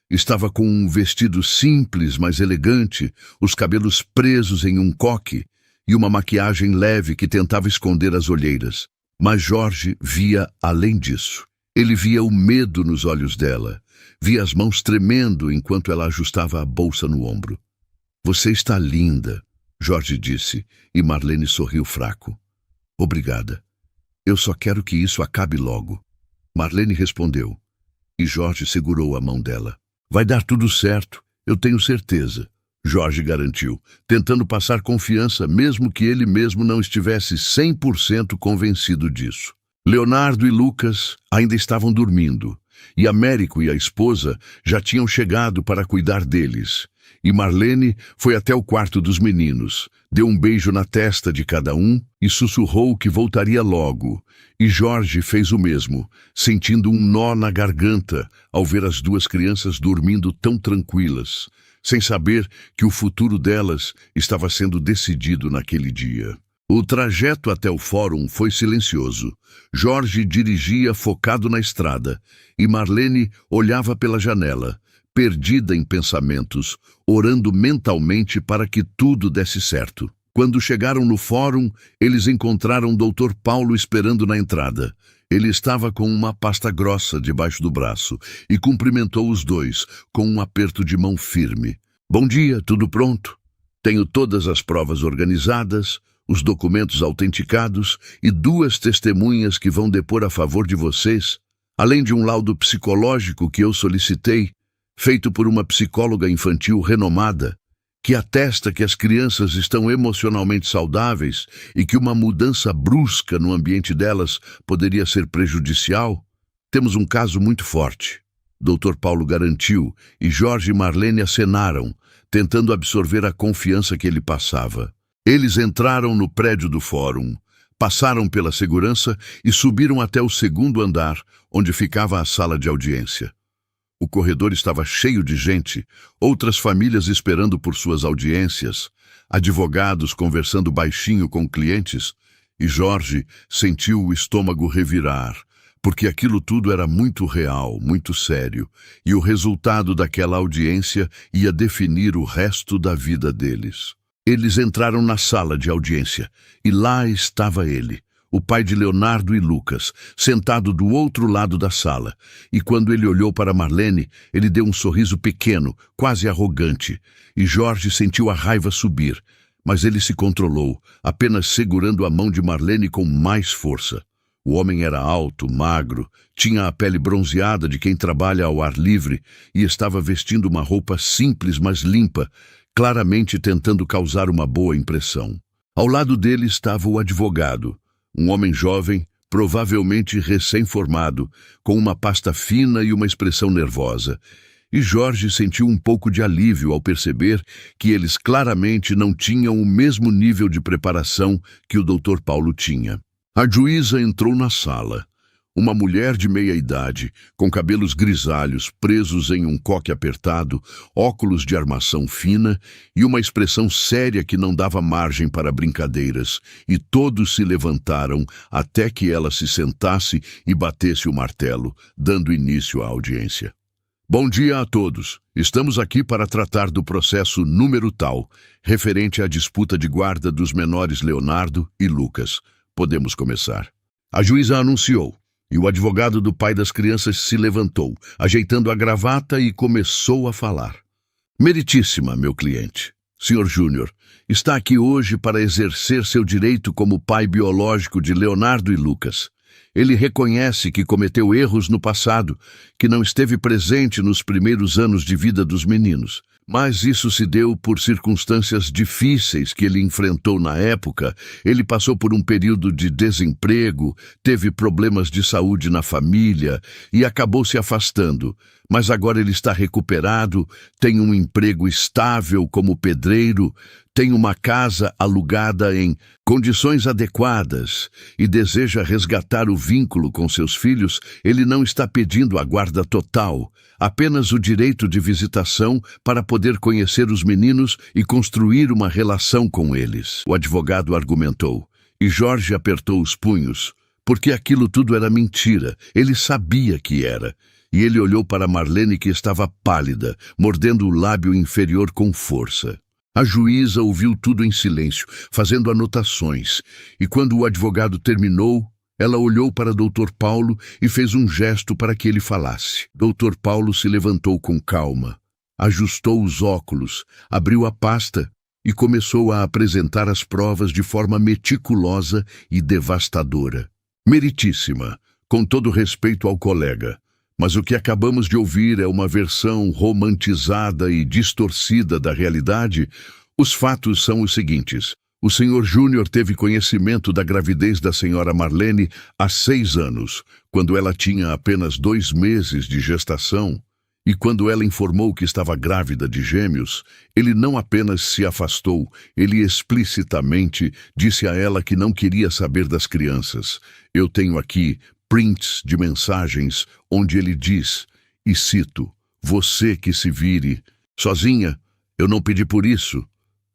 Estava com um vestido simples, mas elegante, os cabelos presos em um coque e uma maquiagem leve que tentava esconder as olheiras. Mas Jorge via além disso. Ele via o medo nos olhos dela, via as mãos tremendo enquanto ela ajustava a bolsa no ombro. Você está linda, Jorge disse, e Marlene sorriu fraco. Obrigada. Eu só quero que isso acabe logo. Marlene respondeu, e Jorge segurou a mão dela. Vai dar tudo certo, eu tenho certeza. Jorge garantiu, tentando passar confiança, mesmo que ele mesmo não estivesse 100% convencido disso. Leonardo e Lucas ainda estavam dormindo, e Américo e a esposa já tinham chegado para cuidar deles. E Marlene foi até o quarto dos meninos, deu um beijo na testa de cada um e sussurrou que voltaria logo. E Jorge fez o mesmo, sentindo um nó na garganta ao ver as duas crianças dormindo tão tranquilas, sem saber que o futuro delas estava sendo decidido naquele dia. O trajeto até o fórum foi silencioso. Jorge dirigia focado na estrada e Marlene olhava pela janela, perdida em pensamentos, orando mentalmente para que tudo desse certo. Quando chegaram no fórum, eles encontraram Dr. Paulo esperando na entrada. Ele estava com uma pasta grossa debaixo do braço e cumprimentou os dois com um aperto de mão firme. Bom dia, tudo pronto? Tenho todas as provas organizadas, os documentos autenticados e 2 testemunhas que vão depor a favor de vocês, além de um laudo psicológico que eu solicitei, feito por uma psicóloga infantil renomada, que atesta que as crianças estão emocionalmente saudáveis e que uma mudança brusca no ambiente delas poderia ser prejudicial. Temos um caso muito forte. Dr. Paulo garantiu e Jorge e Marlene acenaram, tentando absorver a confiança que ele passava. Eles entraram no prédio do fórum, passaram pela segurança e subiram até o 2º andar, onde ficava a sala de audiência. O corredor estava cheio de gente, outras famílias esperando por suas audiências, advogados conversando baixinho com clientes, e Jorge sentiu o estômago revirar, porque aquilo tudo era muito real, muito sério, e o resultado daquela audiência ia definir o resto da vida deles. Eles entraram na sala de audiência, e lá estava ele, o pai de Leonardo e Lucas, sentado do outro lado da sala, e quando ele olhou para Marlene, ele deu um sorriso pequeno, quase arrogante, e Jorge sentiu a raiva subir, mas ele se controlou, apenas segurando a mão de Marlene com mais força. O homem era alto, magro, tinha a pele bronzeada de quem trabalha ao ar livre e estava vestindo uma roupa simples, mas limpa, claramente tentando causar uma boa impressão. Ao lado dele estava o advogado, um homem jovem, provavelmente recém-formado, com uma pasta fina e uma expressão nervosa. E Jorge sentiu um pouco de alívio ao perceber que eles claramente não tinham o mesmo nível de preparação que o Dr. Paulo tinha. A juíza entrou na sala. Uma mulher de meia-idade, com cabelos grisalhos presos em um coque apertado, óculos de armação fina e uma expressão séria que não dava margem para brincadeiras, e todos se levantaram até que ela se sentasse e batesse o martelo, dando início à audiência. Bom dia a todos. Estamos aqui para tratar do processo número tal, referente à disputa de guarda dos menores Leonardo e Lucas. Podemos começar. A juíza anunciou. E o advogado do pai das crianças se levantou, ajeitando a gravata e começou a falar. Meritíssima, meu cliente. Sr. Júnior, está aqui hoje para exercer seu direito como pai biológico de Leonardo e Lucas. Ele reconhece que cometeu erros no passado, que não esteve presente nos primeiros anos de vida dos meninos. Mas isso se deu por circunstâncias difíceis que ele enfrentou na época. Ele passou por um período de desemprego, teve problemas de saúde na família e acabou se afastando. Mas agora ele está recuperado, tem um emprego estável como pedreiro, tem uma casa alugada em condições adequadas e deseja resgatar o vínculo com seus filhos. Ele não está pedindo a guarda total, apenas o direito de visitação para poder conhecer os meninos e construir uma relação com eles. O advogado argumentou, e Jorge apertou os punhos, porque aquilo tudo era mentira, ele sabia que era. E ele olhou para Marlene, que estava pálida, mordendo o lábio inferior com força. A juíza ouviu tudo em silêncio, fazendo anotações, e quando o advogado terminou, ela olhou para Dr. Paulo e fez um gesto para que ele falasse. Dr. Paulo se levantou com calma, ajustou os óculos, abriu a pasta e começou a apresentar as provas de forma meticulosa e devastadora. Meritíssima, com todo respeito ao colega, mas o que acabamos de ouvir é uma versão romantizada e distorcida da realidade. Os fatos são os seguintes. O Sr. Júnior teve conhecimento da gravidez da Sra. Marlene há 6 anos, quando ela tinha apenas 2 meses de gestação. E quando ela informou que estava grávida de gêmeos, ele não apenas se afastou, ele explicitamente disse a ela que não queria saber das crianças. Eu tenho aqui prints de mensagens onde ele diz, e cito, "Você que se vire. Sozinha, eu não pedi por isso."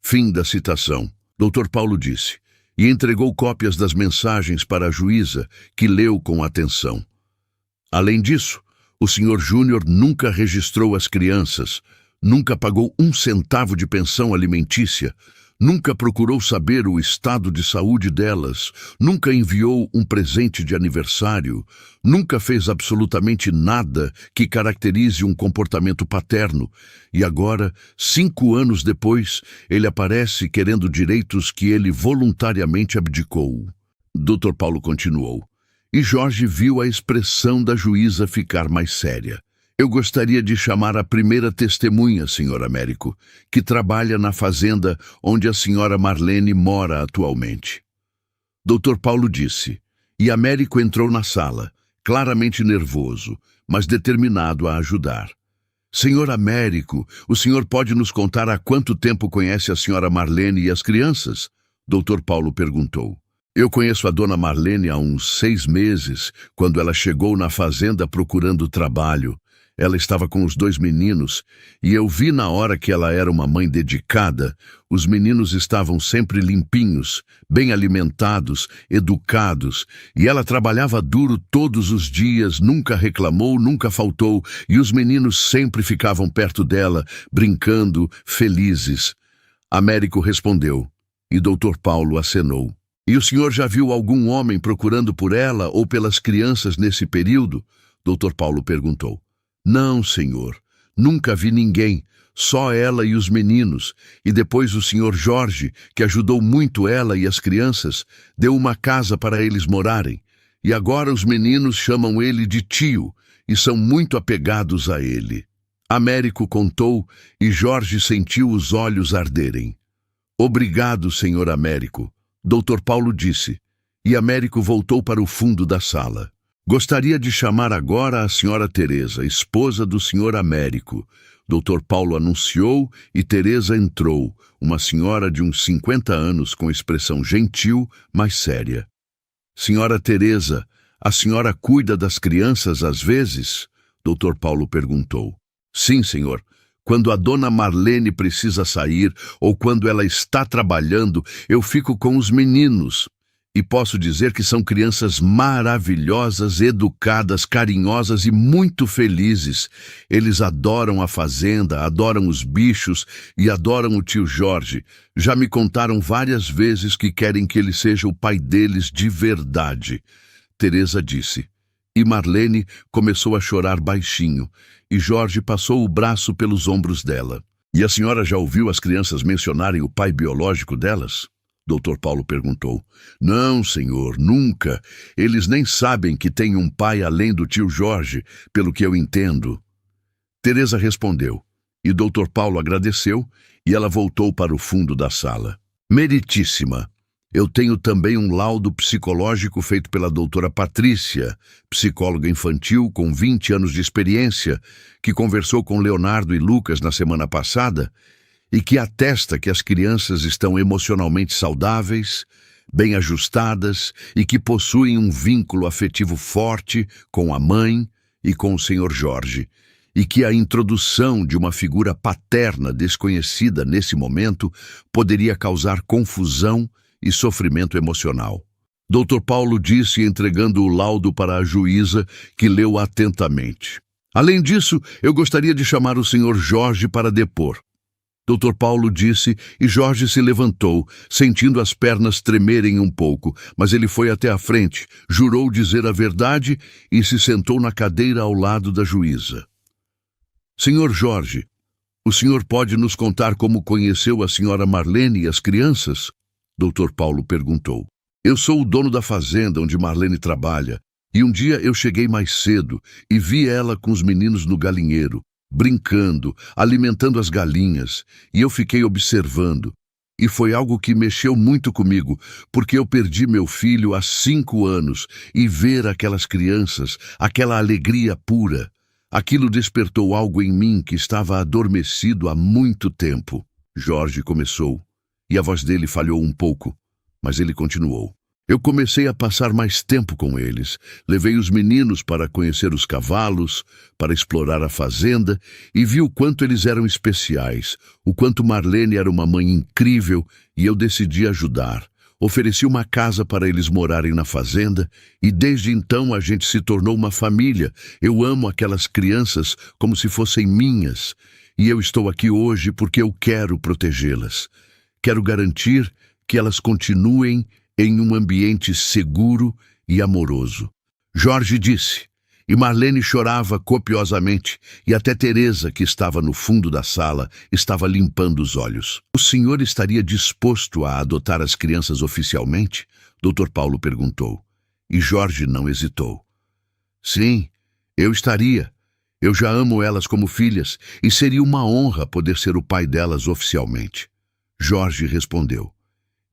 Fim da citação. Dr. Paulo disse, e entregou cópias das mensagens para a juíza, que leu com atenção. Além disso, o Sr. Júnior nunca registrou as crianças, nunca pagou 1 centavo de pensão alimentícia, nunca procurou saber o estado de saúde delas, nunca enviou um presente de aniversário, nunca fez absolutamente nada que caracterize um comportamento paterno. E agora, 5 anos depois, ele aparece querendo direitos que ele voluntariamente abdicou. Dr. Paulo continuou. E Jorge viu a expressão da juíza ficar mais séria. Eu gostaria de chamar a primeira testemunha, Sr. Américo, que trabalha na fazenda onde a Sra. Marlene mora atualmente. Dr. Paulo disse, e Américo entrou na sala, claramente nervoso, mas determinado a ajudar. Sr. Américo, o senhor pode nos contar há quanto tempo conhece a Sra. Marlene e as crianças? Dr. Paulo perguntou. Eu conheço a dona Marlene há uns 6 meses, quando ela chegou na fazenda procurando trabalho. Ela estava com os 2 meninos, e eu vi na hora que ela era uma mãe dedicada. Os meninos estavam sempre limpinhos, bem alimentados, educados, e ela trabalhava duro todos os dias, nunca reclamou, nunca faltou, e os meninos sempre ficavam perto dela, brincando, felizes. Américo respondeu, e Dr. Paulo acenou. E o senhor já viu algum homem procurando por ela ou pelas crianças nesse período? Dr. Paulo perguntou. Não, senhor. Nunca vi ninguém. Só ela e os meninos. E depois o senhor Jorge, que ajudou muito ela e as crianças, deu uma casa para eles morarem. E agora os meninos chamam ele de tio e são muito apegados a ele. Américo contou e Jorge sentiu os olhos arderem. Obrigado, senhor Américo. Dr. Paulo disse. E Américo voltou para o fundo da sala. Gostaria de chamar agora a senhora Teresa, esposa do senhor Américo. Dr. Paulo anunciou e Teresa entrou, uma senhora de uns 50 anos com expressão gentil, mas séria. Senhora Teresa, a senhora cuida das crianças às vezes? Dr. Paulo perguntou. Sim, senhor. Quando a dona Marlene precisa sair ou quando ela está trabalhando, eu fico com os meninos. E posso dizer que são crianças maravilhosas, educadas, carinhosas e muito felizes. Eles adoram a fazenda, adoram os bichos e adoram o tio Jorge. Já me contaram várias vezes que querem que ele seja o pai deles de verdade. Teresa disse. E Marlene começou a chorar baixinho, e Jorge passou o braço pelos ombros dela. E a senhora já ouviu as crianças mencionarem o pai biológico delas? Dr. Paulo perguntou. Não, senhor, nunca. Eles nem sabem que tem um pai além do tio Jorge, pelo que eu entendo. Teresa respondeu, e Dr. Paulo agradeceu, e ela voltou para o fundo da sala. Meritíssima, eu tenho também um laudo psicológico feito pela doutora Patrícia, psicóloga infantil com 20 anos de experiência, que conversou com Leonardo e Lucas na semana passada, e que atesta que as crianças estão emocionalmente saudáveis, bem ajustadas e que possuem um vínculo afetivo forte com a mãe e com o Sr. Jorge, e que a introdução de uma figura paterna desconhecida nesse momento poderia causar confusão e sofrimento emocional. Dr. Paulo disse, entregando o laudo para a juíza, que leu atentamente. Além disso, eu gostaria de chamar o Sr. Jorge para depor. Dr. Paulo disse e Jorge se levantou, sentindo as pernas tremerem um pouco, mas ele foi até a frente, jurou dizer a verdade e se sentou na cadeira ao lado da juíza. Senhor Jorge, O senhor pode nos contar como conheceu a senhora Marlene e as crianças? Dr. Paulo perguntou. Eu sou o dono da fazenda onde Marlene trabalha, e um dia eu cheguei mais cedo e vi ela com os meninos no galinheiro, brincando, alimentando as galinhas, e eu fiquei observando. E foi algo que mexeu muito comigo, porque eu perdi meu filho há 5 anos, e ver aquelas crianças, aquela alegria pura, aquilo despertou algo em mim que estava adormecido há muito tempo. Jorge começou, e a voz dele falhou um pouco, mas ele continuou. Eu comecei a passar mais tempo com eles. Levei os meninos para conhecer os cavalos, para explorar a fazenda, e vi o quanto eles eram especiais, o quanto Marlene era uma mãe incrível, e eu decidi ajudar. Ofereci uma casa para eles morarem na fazenda, e desde então a gente se tornou uma família. Eu amo aquelas crianças como se fossem minhas, e eu estou aqui hoje porque eu quero protegê-las. Quero garantir que elas continuem em um ambiente seguro e amoroso. Jorge disse, e Marlene chorava copiosamente, e até Teresa, que estava no fundo da sala, estava limpando os olhos. O senhor estaria disposto a adotar as crianças oficialmente? Dr. Paulo perguntou, e Jorge não hesitou. Sim, eu estaria. Eu já amo elas como filhas, e seria uma honra poder ser o pai delas oficialmente. Jorge respondeu.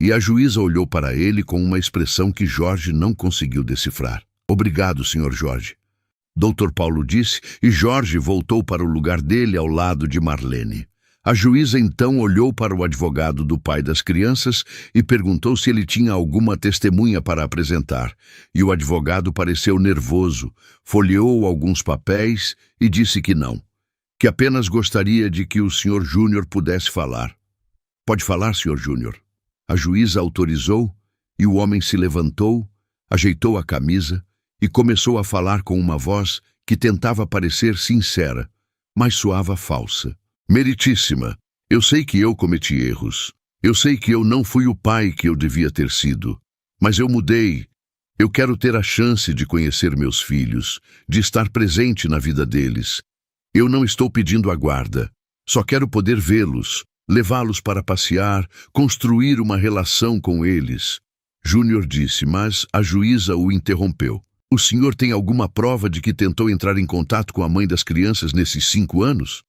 E a juíza olhou para ele com uma expressão que Jorge não conseguiu decifrar. Obrigado, Sr. Jorge. Dr. Paulo disse, e Jorge voltou para o lugar dele ao lado de Marlene. A juíza então olhou para o advogado do pai das crianças e perguntou se ele tinha alguma testemunha para apresentar. E o advogado pareceu nervoso, folheou alguns papéis e disse que não, que apenas gostaria de que o Sr. Júnior pudesse falar. Pode falar, Sr. Júnior. A juíza autorizou, e o homem se levantou, ajeitou a camisa e começou a falar com uma voz que tentava parecer sincera, mas soava falsa. Meritíssima, eu sei que eu cometi erros. Eu sei que eu não fui o pai que eu devia ter sido. Mas eu mudei. Eu quero ter a chance de conhecer meus filhos, de estar presente na vida deles. Eu não estou pedindo a guarda. Só quero poder vê-los, levá-los para passear, construir uma relação com eles. Júnior disse, mas a juíza o interrompeu. O senhor tem alguma prova de que tentou entrar em contato com a mãe das crianças nesses 5 anos?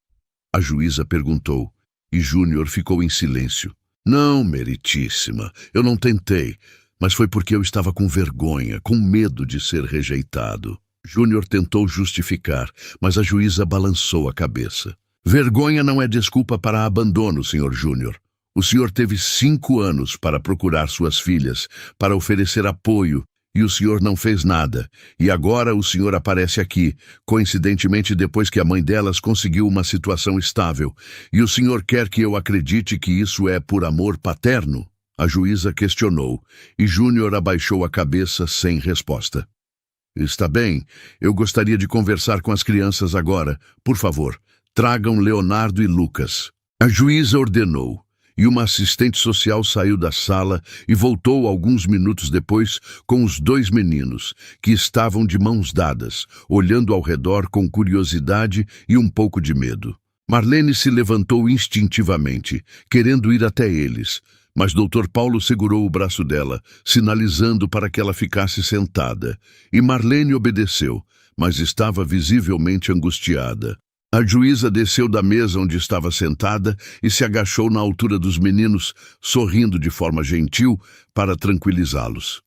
A juíza perguntou, e Júnior ficou em silêncio. Não, meritíssima, eu não tentei, mas foi porque eu estava com vergonha, com medo de ser rejeitado. Júnior tentou justificar, mas a juíza balançou a cabeça. Vergonha não é desculpa para abandono, Sr. Júnior. O senhor teve 5 anos para procurar suas filhas, para oferecer apoio, e o senhor não fez nada. E agora o senhor aparece aqui, coincidentemente depois que a mãe delas conseguiu uma situação estável. E o senhor quer que eu acredite que isso é por amor paterno? A juíza questionou, e Júnior abaixou a cabeça sem resposta. Está bem, eu gostaria de conversar com as crianças agora. Por favor, tragam Leonardo e Lucas. A juíza ordenou. E uma assistente social saiu da sala e voltou alguns minutos depois com os 2 meninos, que estavam de mãos dadas, olhando ao redor com curiosidade e um pouco de medo. Marlene se levantou instintivamente, querendo ir até eles, mas Dr. Paulo segurou o braço dela, sinalizando para que ela ficasse sentada, e Marlene obedeceu, mas estava visivelmente angustiada. A juíza desceu da mesa onde estava sentada e se agachou na altura dos meninos, sorrindo de forma gentil para tranquilizá-los.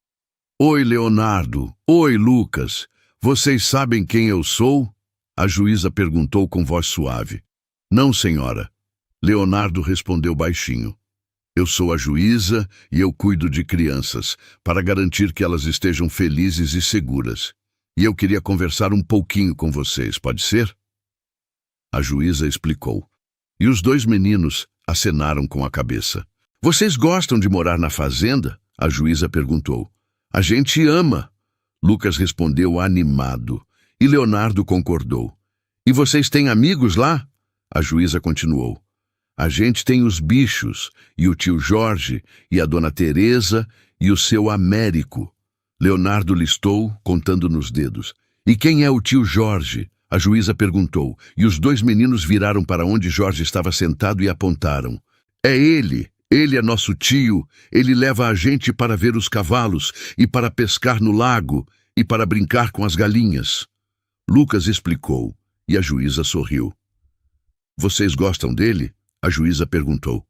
Oi, Leonardo. Oi, Lucas. Vocês sabem quem eu sou? A juíza perguntou com voz suave. Não, senhora. Leonardo respondeu baixinho. Eu sou a juíza e eu cuido de crianças, para garantir que elas estejam felizes e seguras. E eu queria conversar um pouquinho com vocês, pode ser? A juíza explicou. E os 2 meninos acenaram com a cabeça. Vocês gostam de morar na fazenda? A juíza perguntou. A gente ama. Lucas respondeu animado. E Leonardo concordou. E vocês têm amigos lá? A juíza continuou. A gente tem os bichos, e o tio Jorge, e a dona Teresa, e o seu Américo. Leonardo listou, contando nos dedos. E quem é o tio Jorge? A juíza perguntou, e os dois meninos viraram para onde Jorge estava sentado e apontaram. É ele! Ele é nosso tio! Ele leva a gente para ver os cavalos, e para pescar no lago, e para brincar com as galinhas. Lucas explicou, e a juíza sorriu. Vocês gostam dele? A juíza perguntou.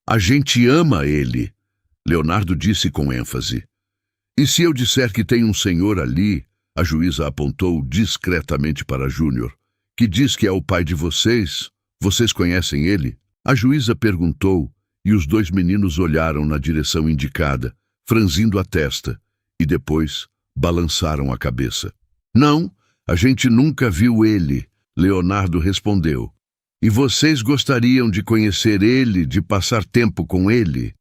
A gente ama ele, Leonardo disse com ênfase. E se eu disser que tem um senhor ali, a juíza apontou discretamente para Júnior, que diz que é o pai de vocês, vocês conhecem ele? A juíza perguntou, e os dois meninos olharam na direção indicada, franzindo a testa, e depois balançaram a cabeça. Não, a gente nunca viu ele, Leonardo respondeu. E vocês gostariam de conhecer ele, de passar tempo com ele?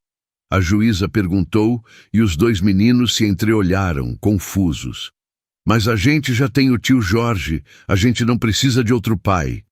A juíza perguntou, e os dois meninos se entreolharam, confusos. Mas a gente já tem o tio Jorge, a gente não precisa de outro pai.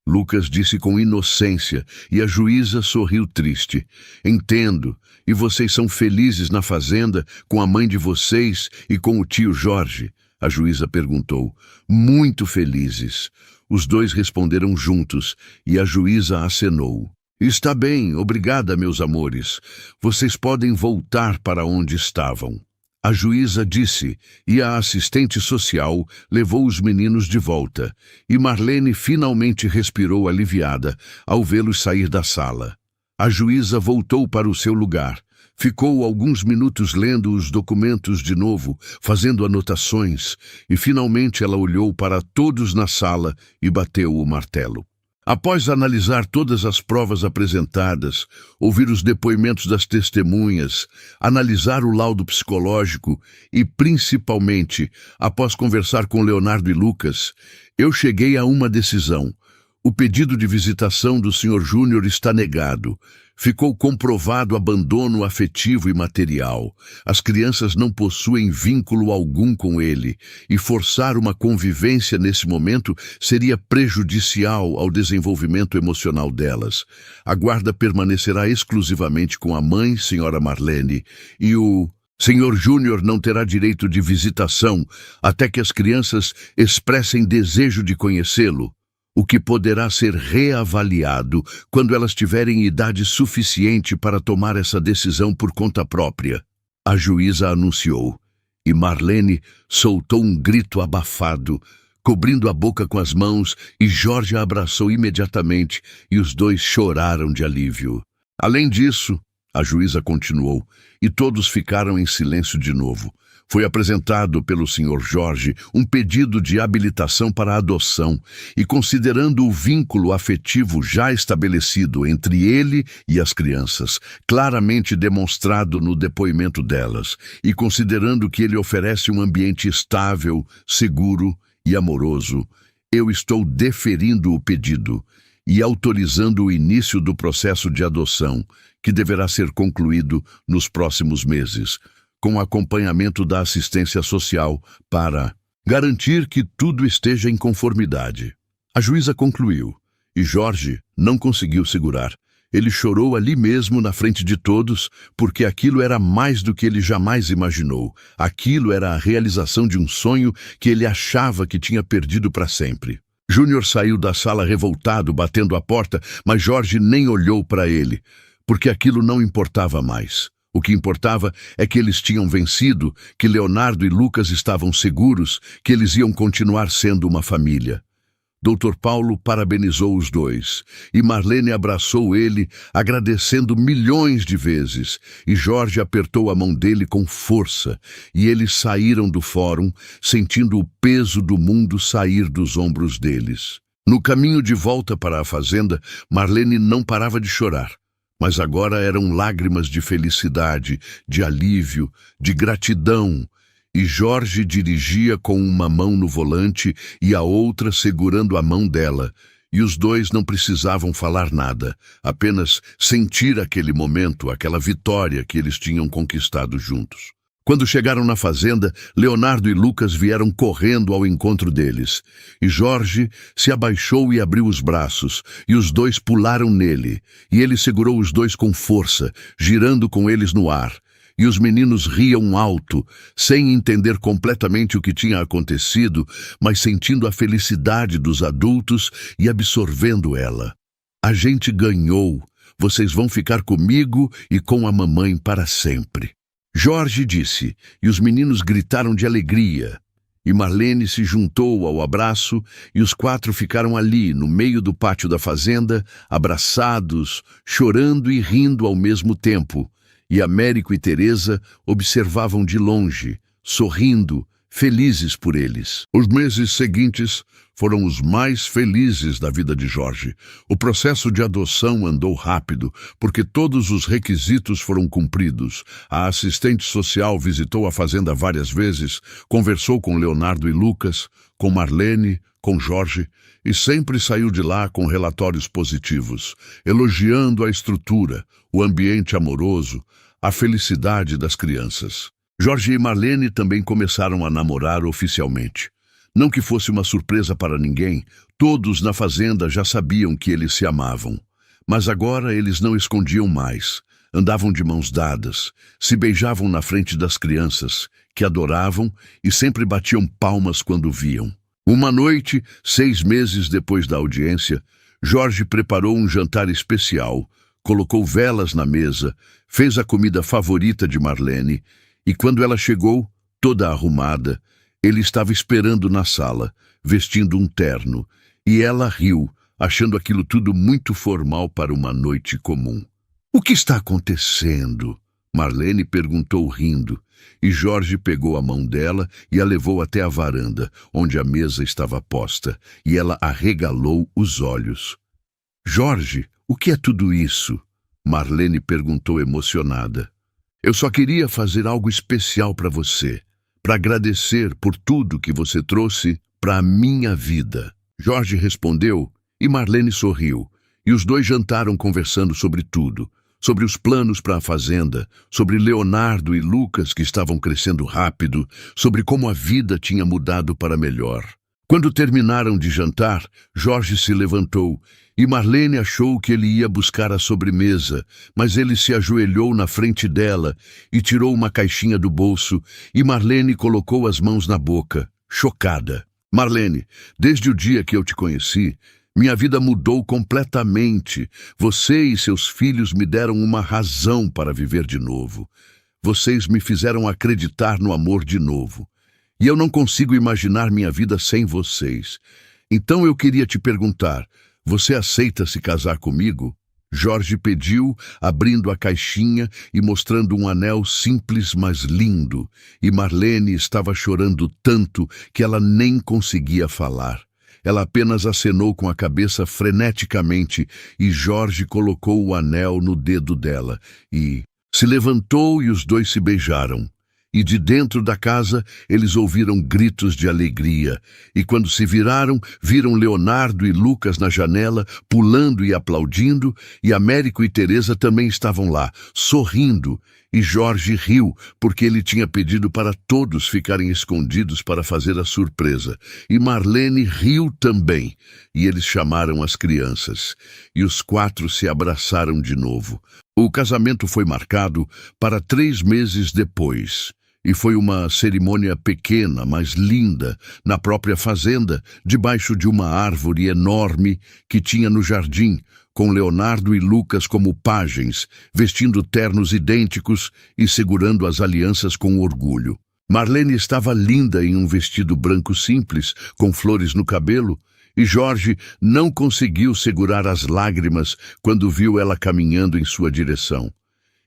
Lucas disse com inocência, e a juíza sorriu triste. Entendo, e vocês são felizes na fazenda, com a mãe de vocês e com o tio Jorge? A juíza perguntou. Muito felizes. Os dois responderam juntos, e a juíza acenou. Está bem, obrigada, meus amores. Vocês podem voltar para onde estavam. A juíza disse, e a assistente social levou os meninos de volta, e Marlene finalmente respirou aliviada ao vê-los sair da sala. A juíza voltou para o seu lugar. Ficou alguns minutos lendo os documentos de novo, fazendo anotações, e finalmente ela olhou para todos na sala e bateu o martelo. Após analisar todas as provas apresentadas, ouvir os depoimentos das testemunhas, analisar o laudo psicológico e, principalmente, após conversar com Leonardo e Lucas, eu cheguei a uma decisão. O pedido de visitação do Sr. Júnior está negado. Ficou comprovado abandono afetivo e material. As crianças não possuem vínculo algum com ele, e forçar uma convivência nesse momento seria prejudicial ao desenvolvimento emocional delas. A guarda permanecerá exclusivamente com a mãe, Sra. Marlene, e o Sr. Júnior não terá direito de visitação até que as crianças expressem desejo de conhecê-lo, o que poderá ser reavaliado quando elas tiverem idade suficiente para tomar essa decisão por conta própria. A juíza anunciou, e Marlene soltou um grito abafado, cobrindo a boca com as mãos, e Jorge a abraçou imediatamente, e os dois choraram de alívio. Além disso, a juíza continuou, e todos ficaram em silêncio de novo. Foi apresentado pelo Sr. Jorge um pedido de habilitação para a adoção e, considerando o vínculo afetivo já estabelecido entre ele e as crianças, claramente demonstrado no depoimento delas, e considerando que ele oferece um ambiente estável, seguro e amoroso, eu estou deferindo o pedido e autorizando o início do processo de adoção, que deverá ser concluído nos próximos meses, com acompanhamento da assistência social para garantir que tudo esteja em conformidade. A juíza concluiu, e Jorge não conseguiu segurar. Ele chorou ali mesmo na frente de todos, porque aquilo era mais do que ele jamais imaginou. Aquilo era a realização de um sonho que ele achava que tinha perdido para sempre. Júnior saiu da sala revoltado, batendo a porta, mas Jorge nem olhou para ele, porque aquilo não importava mais. O que importava é que eles tinham vencido, que Leonardo e Lucas estavam seguros, que eles iam continuar sendo uma família. Dr. Paulo parabenizou os dois, e Marlene abraçou ele, agradecendo milhões de vezes, e Jorge apertou a mão dele com força, e eles saíram do fórum, sentindo o peso do mundo sair dos ombros deles. No caminho de volta para a fazenda, Marlene não parava de chorar. Mas agora eram lágrimas de felicidade, de alívio, de gratidão, e Jorge dirigia com uma mão no volante e a outra segurando a mão dela, e os dois não precisavam falar nada, apenas sentir aquele momento, aquela vitória que eles tinham conquistado juntos. Quando chegaram na fazenda, Leonardo e Lucas vieram correndo ao encontro deles. E Jorge se abaixou e abriu os braços, e os dois pularam nele. E ele segurou os dois com força, girando com eles no ar. e os meninos riam alto, sem entender completamente o que tinha acontecido, mas sentindo a felicidade dos adultos e absorvendo ela. A gente ganhou. Vocês vão ficar comigo e com a mamãe para sempre. Jorge disse, e os meninos gritaram de alegria. E Marlene se juntou ao abraço, e os quatro ficaram ali, no meio do pátio da fazenda, abraçados, chorando e rindo ao mesmo tempo. E Américo e Teresa observavam de longe, sorrindo, felizes por eles. Os meses seguintes foram os mais felizes da vida de Jorge. O processo de adoção andou rápido, porque todos os requisitos foram cumpridos. A assistente social visitou a fazenda várias vezes, conversou com Leonardo e Lucas, com Marlene, com Jorge, e sempre saiu de lá com relatórios positivos, elogiando a estrutura, o ambiente amoroso, a felicidade das crianças. Jorge e Marlene também começaram a namorar oficialmente. Não que fosse uma surpresa para ninguém, todos na fazenda já sabiam que eles se amavam. Mas agora eles não escondiam mais. Andavam de mãos dadas, se beijavam na frente das crianças, que adoravam e sempre batiam palmas quando viam. Uma noite, 6 meses depois da audiência, Jorge preparou um jantar especial, colocou velas na mesa, fez a comida favorita de Marlene, e quando ela chegou, toda arrumada, ele estava esperando na sala, vestindo um terno, e ela riu, achando aquilo tudo muito formal para uma noite comum. "O que está acontecendo?" Marlene perguntou rindo, e Jorge pegou a mão dela e a levou até a varanda, onde a mesa estava posta, e ela arregalou os olhos. "Jorge, o que é tudo isso?" Marlene perguntou emocionada. "Eu só queria fazer algo especial para você, para agradecer por tudo que você trouxe para a minha vida." Jorge respondeu e Marlene sorriu, e os dois jantaram conversando sobre tudo, sobre os planos para a fazenda, sobre Leonardo e Lucas que estavam crescendo rápido, sobre como a vida tinha mudado para melhor. Quando terminaram de jantar, Jorge se levantou e Marlene achou que ele ia buscar a sobremesa, mas ele se ajoelhou na frente dela e tirou uma caixinha do bolso e Marlene colocou as mãos na boca, chocada. "Marlene, desde o dia que eu te conheci, minha vida mudou completamente. Você e seus filhos me deram uma razão para viver de novo. Vocês me fizeram acreditar no amor de novo. E eu não consigo imaginar minha vida sem vocês. Então eu queria te perguntar, você aceita se casar comigo?" Jorge pediu, abrindo a caixinha e mostrando um anel simples, mas lindo. E Marlene estava chorando tanto que ela nem conseguia falar. Ela apenas acenou com a cabeça freneticamente e Jorge colocou o anel no dedo dela e se levantou e os dois se beijaram. E de dentro da casa eles ouviram gritos de alegria, e quando se viraram, viram Leonardo e Lucas na janela, pulando e aplaudindo, e Américo e Teresa também estavam lá, sorrindo, e Jorge riu, porque ele tinha pedido para todos ficarem escondidos para fazer a surpresa, e Marlene riu também, e eles chamaram as crianças, e os 4 se abraçaram de novo. O casamento foi marcado para 3 meses depois. E foi uma cerimônia pequena, mas linda, na própria fazenda, debaixo de uma árvore enorme que tinha no jardim, com Leonardo e Lucas como pajens, vestindo ternos idênticos e segurando as alianças com orgulho. Marlene estava linda em um vestido branco simples, com flores no cabelo, e Jorge não conseguiu segurar as lágrimas quando viu ela caminhando em sua direção.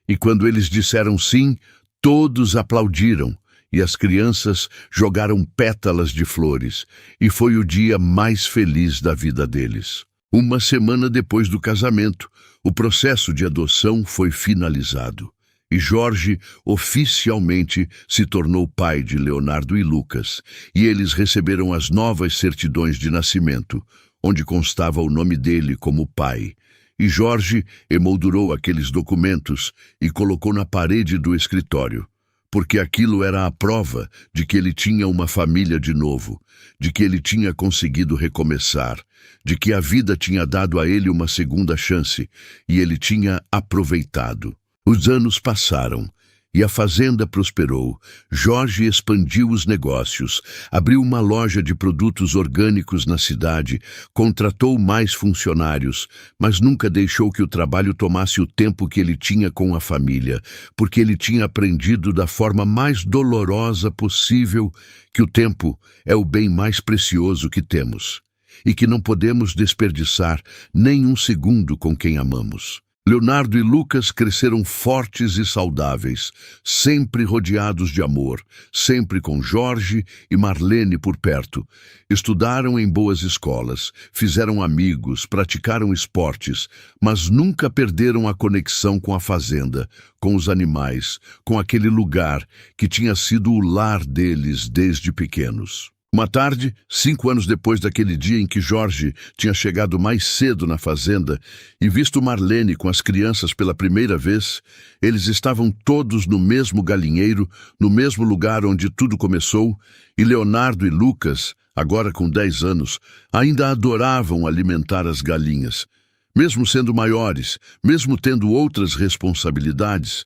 E quando eles disseram sim, todos aplaudiram, e as crianças jogaram pétalas de flores, e foi o dia mais feliz da vida deles. Uma semana depois do casamento, o processo de adoção foi finalizado, e Jorge oficialmente se tornou pai de Leonardo e Lucas, e eles receberam as novas certidões de nascimento, onde constava o nome dele como pai. E Jorge emoldurou aqueles documentos e colocou na parede do escritório, porque aquilo era a prova de que ele tinha uma família de novo, de que ele tinha conseguido recomeçar, de que a vida tinha dado a ele uma segunda chance e ele tinha aproveitado. Os anos passaram E a fazenda prosperou. Jorge expandiu os negócios, abriu uma loja de produtos orgânicos na cidade, contratou mais funcionários, mas nunca deixou que o trabalho tomasse o tempo que ele tinha com a família, porque ele tinha aprendido da forma mais dolorosa possível que o tempo é o bem mais precioso que temos e que não podemos desperdiçar nem um segundo com quem amamos. Leonardo e Lucas cresceram fortes e saudáveis, sempre rodeados de amor, sempre com Jorge e Marlene por perto. Estudaram em boas escolas, fizeram amigos, praticaram esportes, mas nunca perderam a conexão com a fazenda, com os animais, com aquele lugar que tinha sido o lar deles desde pequenos. Uma tarde, 5 anos depois daquele dia em que Jorge tinha chegado mais cedo na fazenda e visto Marlene com as crianças pela primeira vez, eles estavam todos no mesmo galinheiro, no mesmo lugar onde tudo começou, e Leonardo e Lucas, agora com 10 anos, ainda adoravam alimentar as galinhas. Mesmo sendo maiores, mesmo tendo outras responsabilidades,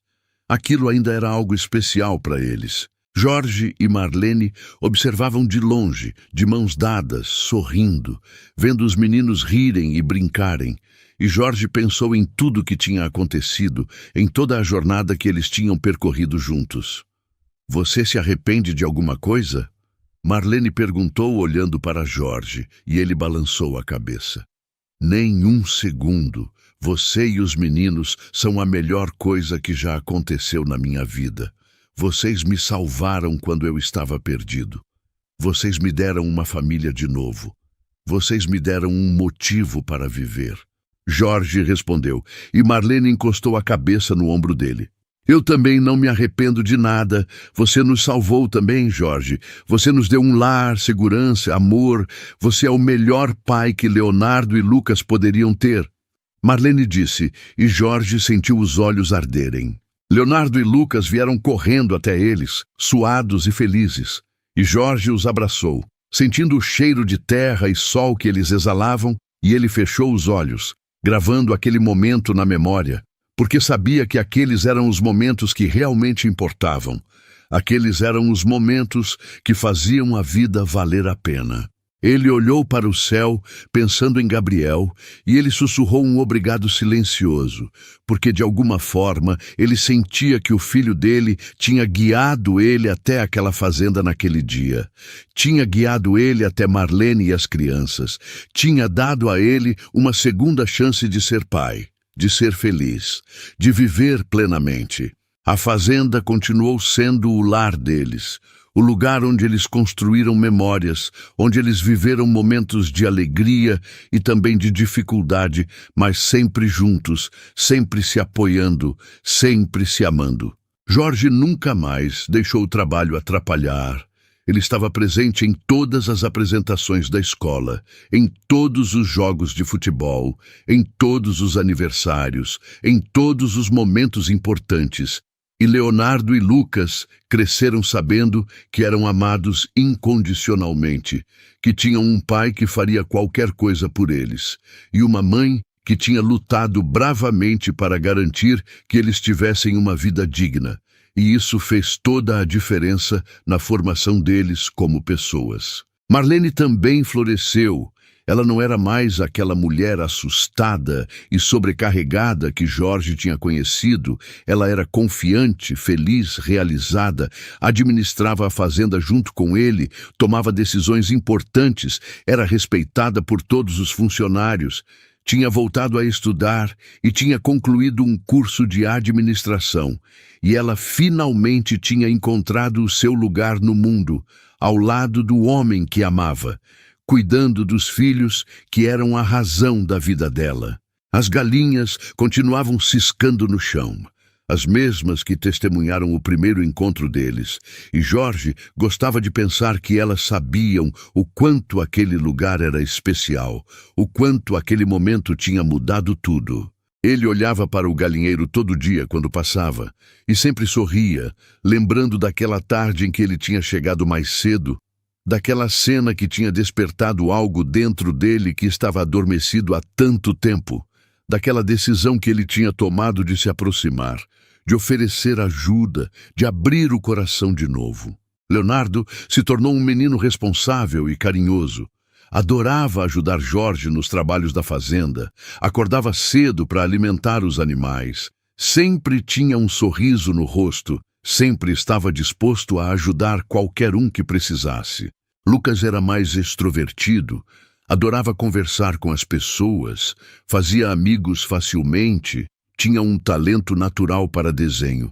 aquilo ainda era algo especial para eles. Jorge e Marlene observavam de longe, de mãos dadas, sorrindo, vendo os meninos rirem e brincarem, e Jorge pensou em tudo que tinha acontecido, em toda a jornada que eles tinham percorrido juntos. "Você se arrepende de alguma coisa?" Marlene perguntou olhando para Jorge, e ele balançou a cabeça. "Nem um segundo. Você e os meninos são a melhor coisa que já aconteceu na minha vida. Vocês me salvaram quando eu estava perdido. Vocês me deram uma família de novo. Vocês me deram um motivo para viver." Jorge respondeu, e Marlene encostou a cabeça no ombro dele. "Eu também não me arrependo de nada. Você nos salvou também, Jorge. Você nos deu um lar, segurança, amor. Você é o melhor pai que Leonardo e Lucas poderiam ter." Marlene disse, e Jorge sentiu os olhos arderem. Leonardo e Lucas vieram correndo até eles, suados e felizes, e Jorge os abraçou, sentindo o cheiro de terra e sol que eles exalavam, e ele fechou os olhos, gravando aquele momento na memória, porque sabia que aqueles eram os momentos que realmente importavam. Aqueles eram os momentos que faziam a vida valer a pena. Ele olhou para o céu, pensando em Gabriel, e ele sussurrou um obrigado silencioso, porque de alguma forma ele sentia que o filho dele tinha guiado ele até aquela fazenda naquele dia. Tinha guiado ele até Marlene e as crianças. Tinha dado a ele uma segunda chance de ser pai, de ser feliz, de viver plenamente. A fazenda continuou sendo o lar deles, o lugar onde eles construíram memórias, onde eles viveram momentos de alegria e também de dificuldade, mas sempre juntos, sempre se apoiando, sempre se amando. Jorge nunca mais deixou o trabalho atrapalhar. Ele estava presente em todas as apresentações da escola, em todos os jogos de futebol, em todos os aniversários, em todos os momentos importantes. E Leonardo e Lucas cresceram sabendo que eram amados incondicionalmente, que tinham um pai que faria qualquer coisa por eles, e uma mãe que tinha lutado bravamente para garantir que eles tivessem uma vida digna. E isso fez toda a diferença na formação deles como pessoas. Marlene também floresceu. Ela não era mais aquela mulher assustada e sobrecarregada que Jorge tinha conhecido. Ela era confiante, feliz, realizada, administrava a fazenda junto com ele, tomava decisões importantes, era respeitada por todos os funcionários. Tinha voltado a estudar e tinha concluído um curso de administração. E ela finalmente tinha encontrado o seu lugar no mundo, ao lado do homem que amava, cuidando dos filhos que eram a razão da vida dela. As galinhas continuavam ciscando no chão, as mesmas que testemunharam o primeiro encontro deles, e Jorge gostava de pensar que elas sabiam o quanto aquele lugar era especial, o quanto aquele momento tinha mudado tudo. Ele olhava para o galinheiro todo dia quando passava, e sempre sorria, lembrando daquela tarde em que ele tinha chegado mais cedo, daquela cena que tinha despertado algo dentro dele que estava adormecido há tanto tempo, daquela decisão que ele tinha tomado de se aproximar, de oferecer ajuda, de abrir o coração de novo. Leonardo se tornou um menino responsável e carinhoso. Adorava ajudar Jorge nos trabalhos da fazenda, acordava cedo para alimentar os animais. Sempre tinha um sorriso no rosto, sempre estava disposto a ajudar qualquer um que precisasse. Lucas era mais extrovertido, adorava conversar com as pessoas, fazia amigos facilmente, tinha um talento natural para desenho.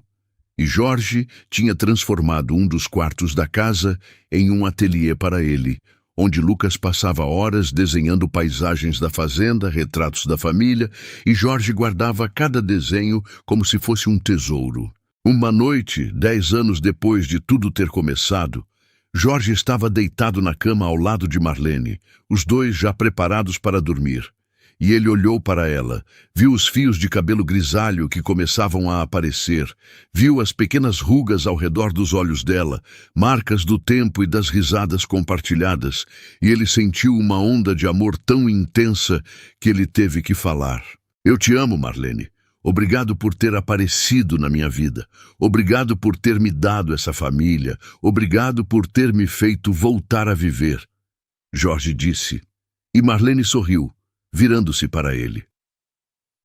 E Jorge tinha transformado um dos quartos da casa em um ateliê para ele, onde Lucas passava horas desenhando paisagens da fazenda, retratos da família, e Jorge guardava cada desenho como se fosse um tesouro. Uma noite, 10 anos depois de tudo ter começado, Jorge estava deitado na cama ao lado de Marlene, os dois já preparados para dormir. E ele olhou para ela, viu os fios de cabelo grisalho que começavam a aparecer, viu as pequenas rugas ao redor dos olhos dela, marcas do tempo e das risadas compartilhadas, e ele sentiu uma onda de amor tão intensa que ele teve que falar. Eu te amo, Marlene. Obrigado por ter aparecido na minha vida. Obrigado por ter me dado essa família. Obrigado por ter me feito voltar a viver. Jorge disse, e Marlene sorriu, virando-se para ele.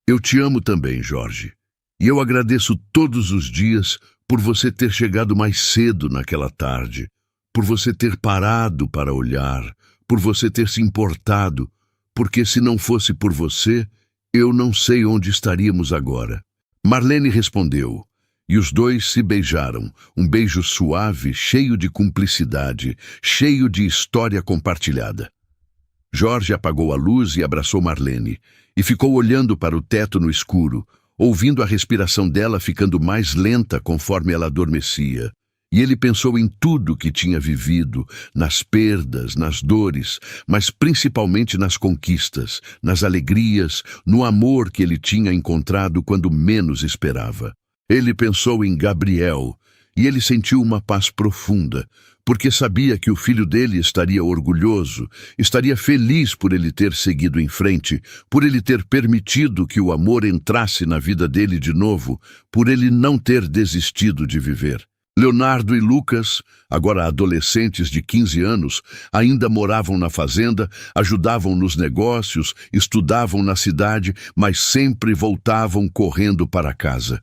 Eu te amo também, Jorge, e eu agradeço todos os dias por você ter chegado mais cedo naquela tarde, por você ter parado para olhar, por você ter se importado, porque se não fosse por você, eu não sei onde estaríamos agora. Marlene respondeu, e os dois se beijaram, um beijo suave, cheio de cumplicidade, cheio de história compartilhada. Jorge apagou a luz e abraçou Marlene, e ficou olhando para o teto no escuro, ouvindo a respiração dela ficando mais lenta conforme ela adormecia. E ele pensou em tudo que tinha vivido, nas perdas, nas dores, mas principalmente nas conquistas, nas alegrias, no amor que ele tinha encontrado quando menos esperava. Ele pensou em Gabriel, e ele sentiu uma paz profunda, porque sabia que o filho dele estaria orgulhoso, estaria feliz por ele ter seguido em frente, por ele ter permitido que o amor entrasse na vida dele de novo, por ele não ter desistido de viver. Leonardo e Lucas, agora adolescentes de 15 anos, ainda moravam na fazenda, ajudavam nos negócios, estudavam na cidade, mas sempre voltavam correndo para casa.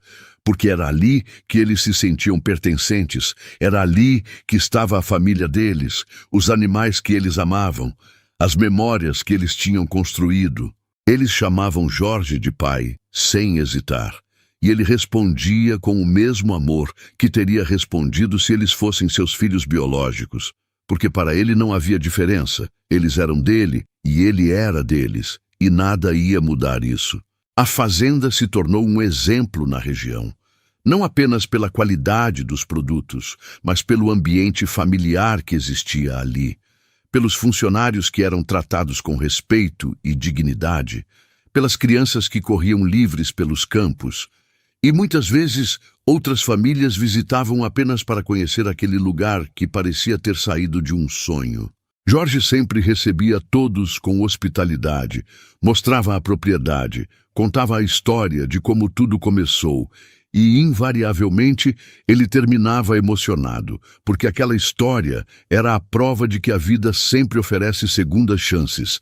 Porque era ali que eles se sentiam pertencentes, era ali que estava a família deles, os animais que eles amavam, as memórias que eles tinham construído. Eles chamavam Jorge de pai, sem hesitar. E ele respondia com o mesmo amor que teria respondido se eles fossem seus filhos biológicos, porque para ele não havia diferença, eles eram dele e ele era deles, e nada ia mudar isso. A fazenda se tornou um exemplo na região, não apenas pela qualidade dos produtos, mas pelo ambiente familiar que existia ali, pelos funcionários que eram tratados com respeito e dignidade, pelas crianças que corriam livres pelos campos. E muitas vezes outras famílias visitavam apenas para conhecer aquele lugar que parecia ter saído de um sonho. Jorge sempre recebia todos com hospitalidade, mostrava a propriedade, contava a história de como tudo começou e, invariavelmente, ele terminava emocionado, porque aquela história era a prova de que a vida sempre oferece segundas chances,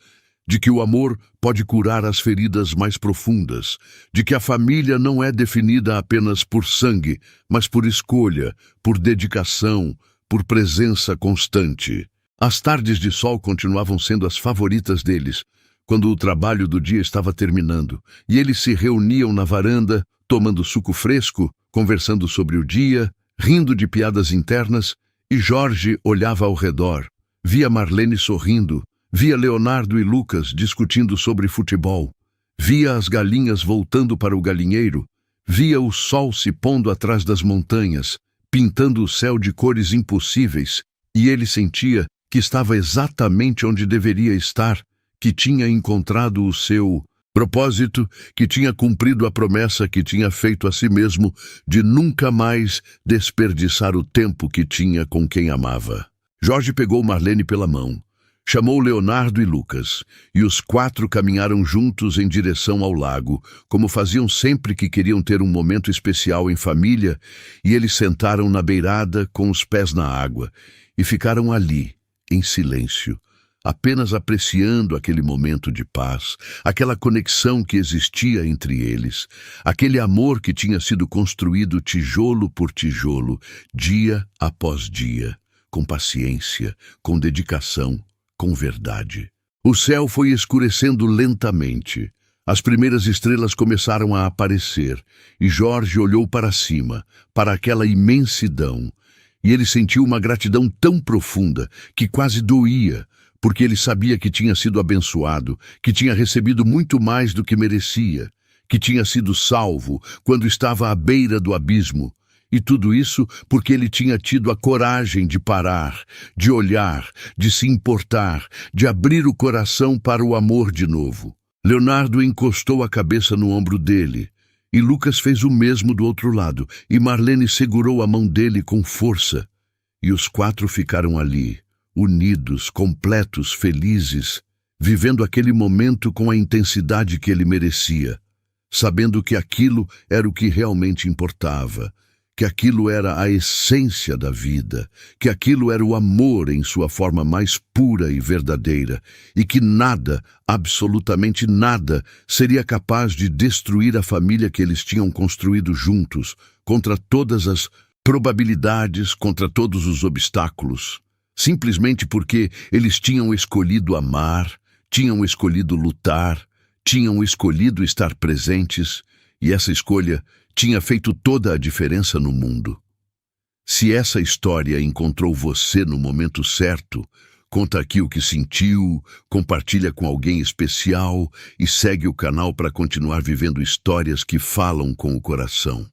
de que o amor pode curar as feridas mais profundas, de que a família não é definida apenas por sangue, mas por escolha, por dedicação, por presença constante. As tardes de sol continuavam sendo as favoritas deles, quando o trabalho do dia estava terminando, e eles se reuniam na varanda, tomando suco fresco, conversando sobre o dia, rindo de piadas internas, e Jorge olhava ao redor, via Marlene sorrindo, via Leonardo e Lucas discutindo sobre futebol, via as galinhas voltando para o galinheiro, via o sol se pondo atrás das montanhas, pintando o céu de cores impossíveis, e ele sentia que estava exatamente onde deveria estar, que tinha encontrado o seu propósito, que tinha cumprido a promessa que tinha feito a si mesmo de nunca mais desperdiçar o tempo que tinha com quem amava. Jorge pegou Marlene pela mão. Chamou Leonardo e Lucas, e os quatro caminharam juntos em direção ao lago, como faziam sempre que queriam ter um momento especial em família, e eles sentaram na beirada com os pés na água, e ficaram ali, em silêncio, apenas apreciando aquele momento de paz, aquela conexão que existia entre eles, aquele amor que tinha sido construído tijolo por tijolo, dia após dia, com paciência, com dedicação, com verdade. O céu foi escurecendo lentamente. As primeiras estrelas começaram a aparecer, e Jorge olhou para cima, para aquela imensidão, e ele sentiu uma gratidão tão profunda que quase doía, porque ele sabia que tinha sido abençoado, que tinha recebido muito mais do que merecia, que tinha sido salvo quando estava à beira do abismo. E tudo isso porque ele tinha tido a coragem de parar, de olhar, de se importar, de abrir o coração para o amor de novo. Leonardo encostou a cabeça no ombro dele, e Lucas fez o mesmo do outro lado, e Marlene segurou a mão dele com força. E os quatro ficaram ali, unidos, completos, felizes, vivendo aquele momento com a intensidade que ele merecia, sabendo que aquilo era o que realmente importava, que aquilo era a essência da vida, que aquilo era o amor em sua forma mais pura e verdadeira, e que nada, absolutamente nada, seria capaz de destruir a família que eles tinham construído juntos, contra todas as probabilidades, contra todos os obstáculos, simplesmente porque eles tinham escolhido amar, tinham escolhido lutar, tinham escolhido estar presentes, e essa escolha tinha feito toda a diferença no mundo. Se essa história encontrou você no momento certo, conta aqui o que sentiu, compartilha com alguém especial e segue o canal para continuar vivendo histórias que falam com o coração.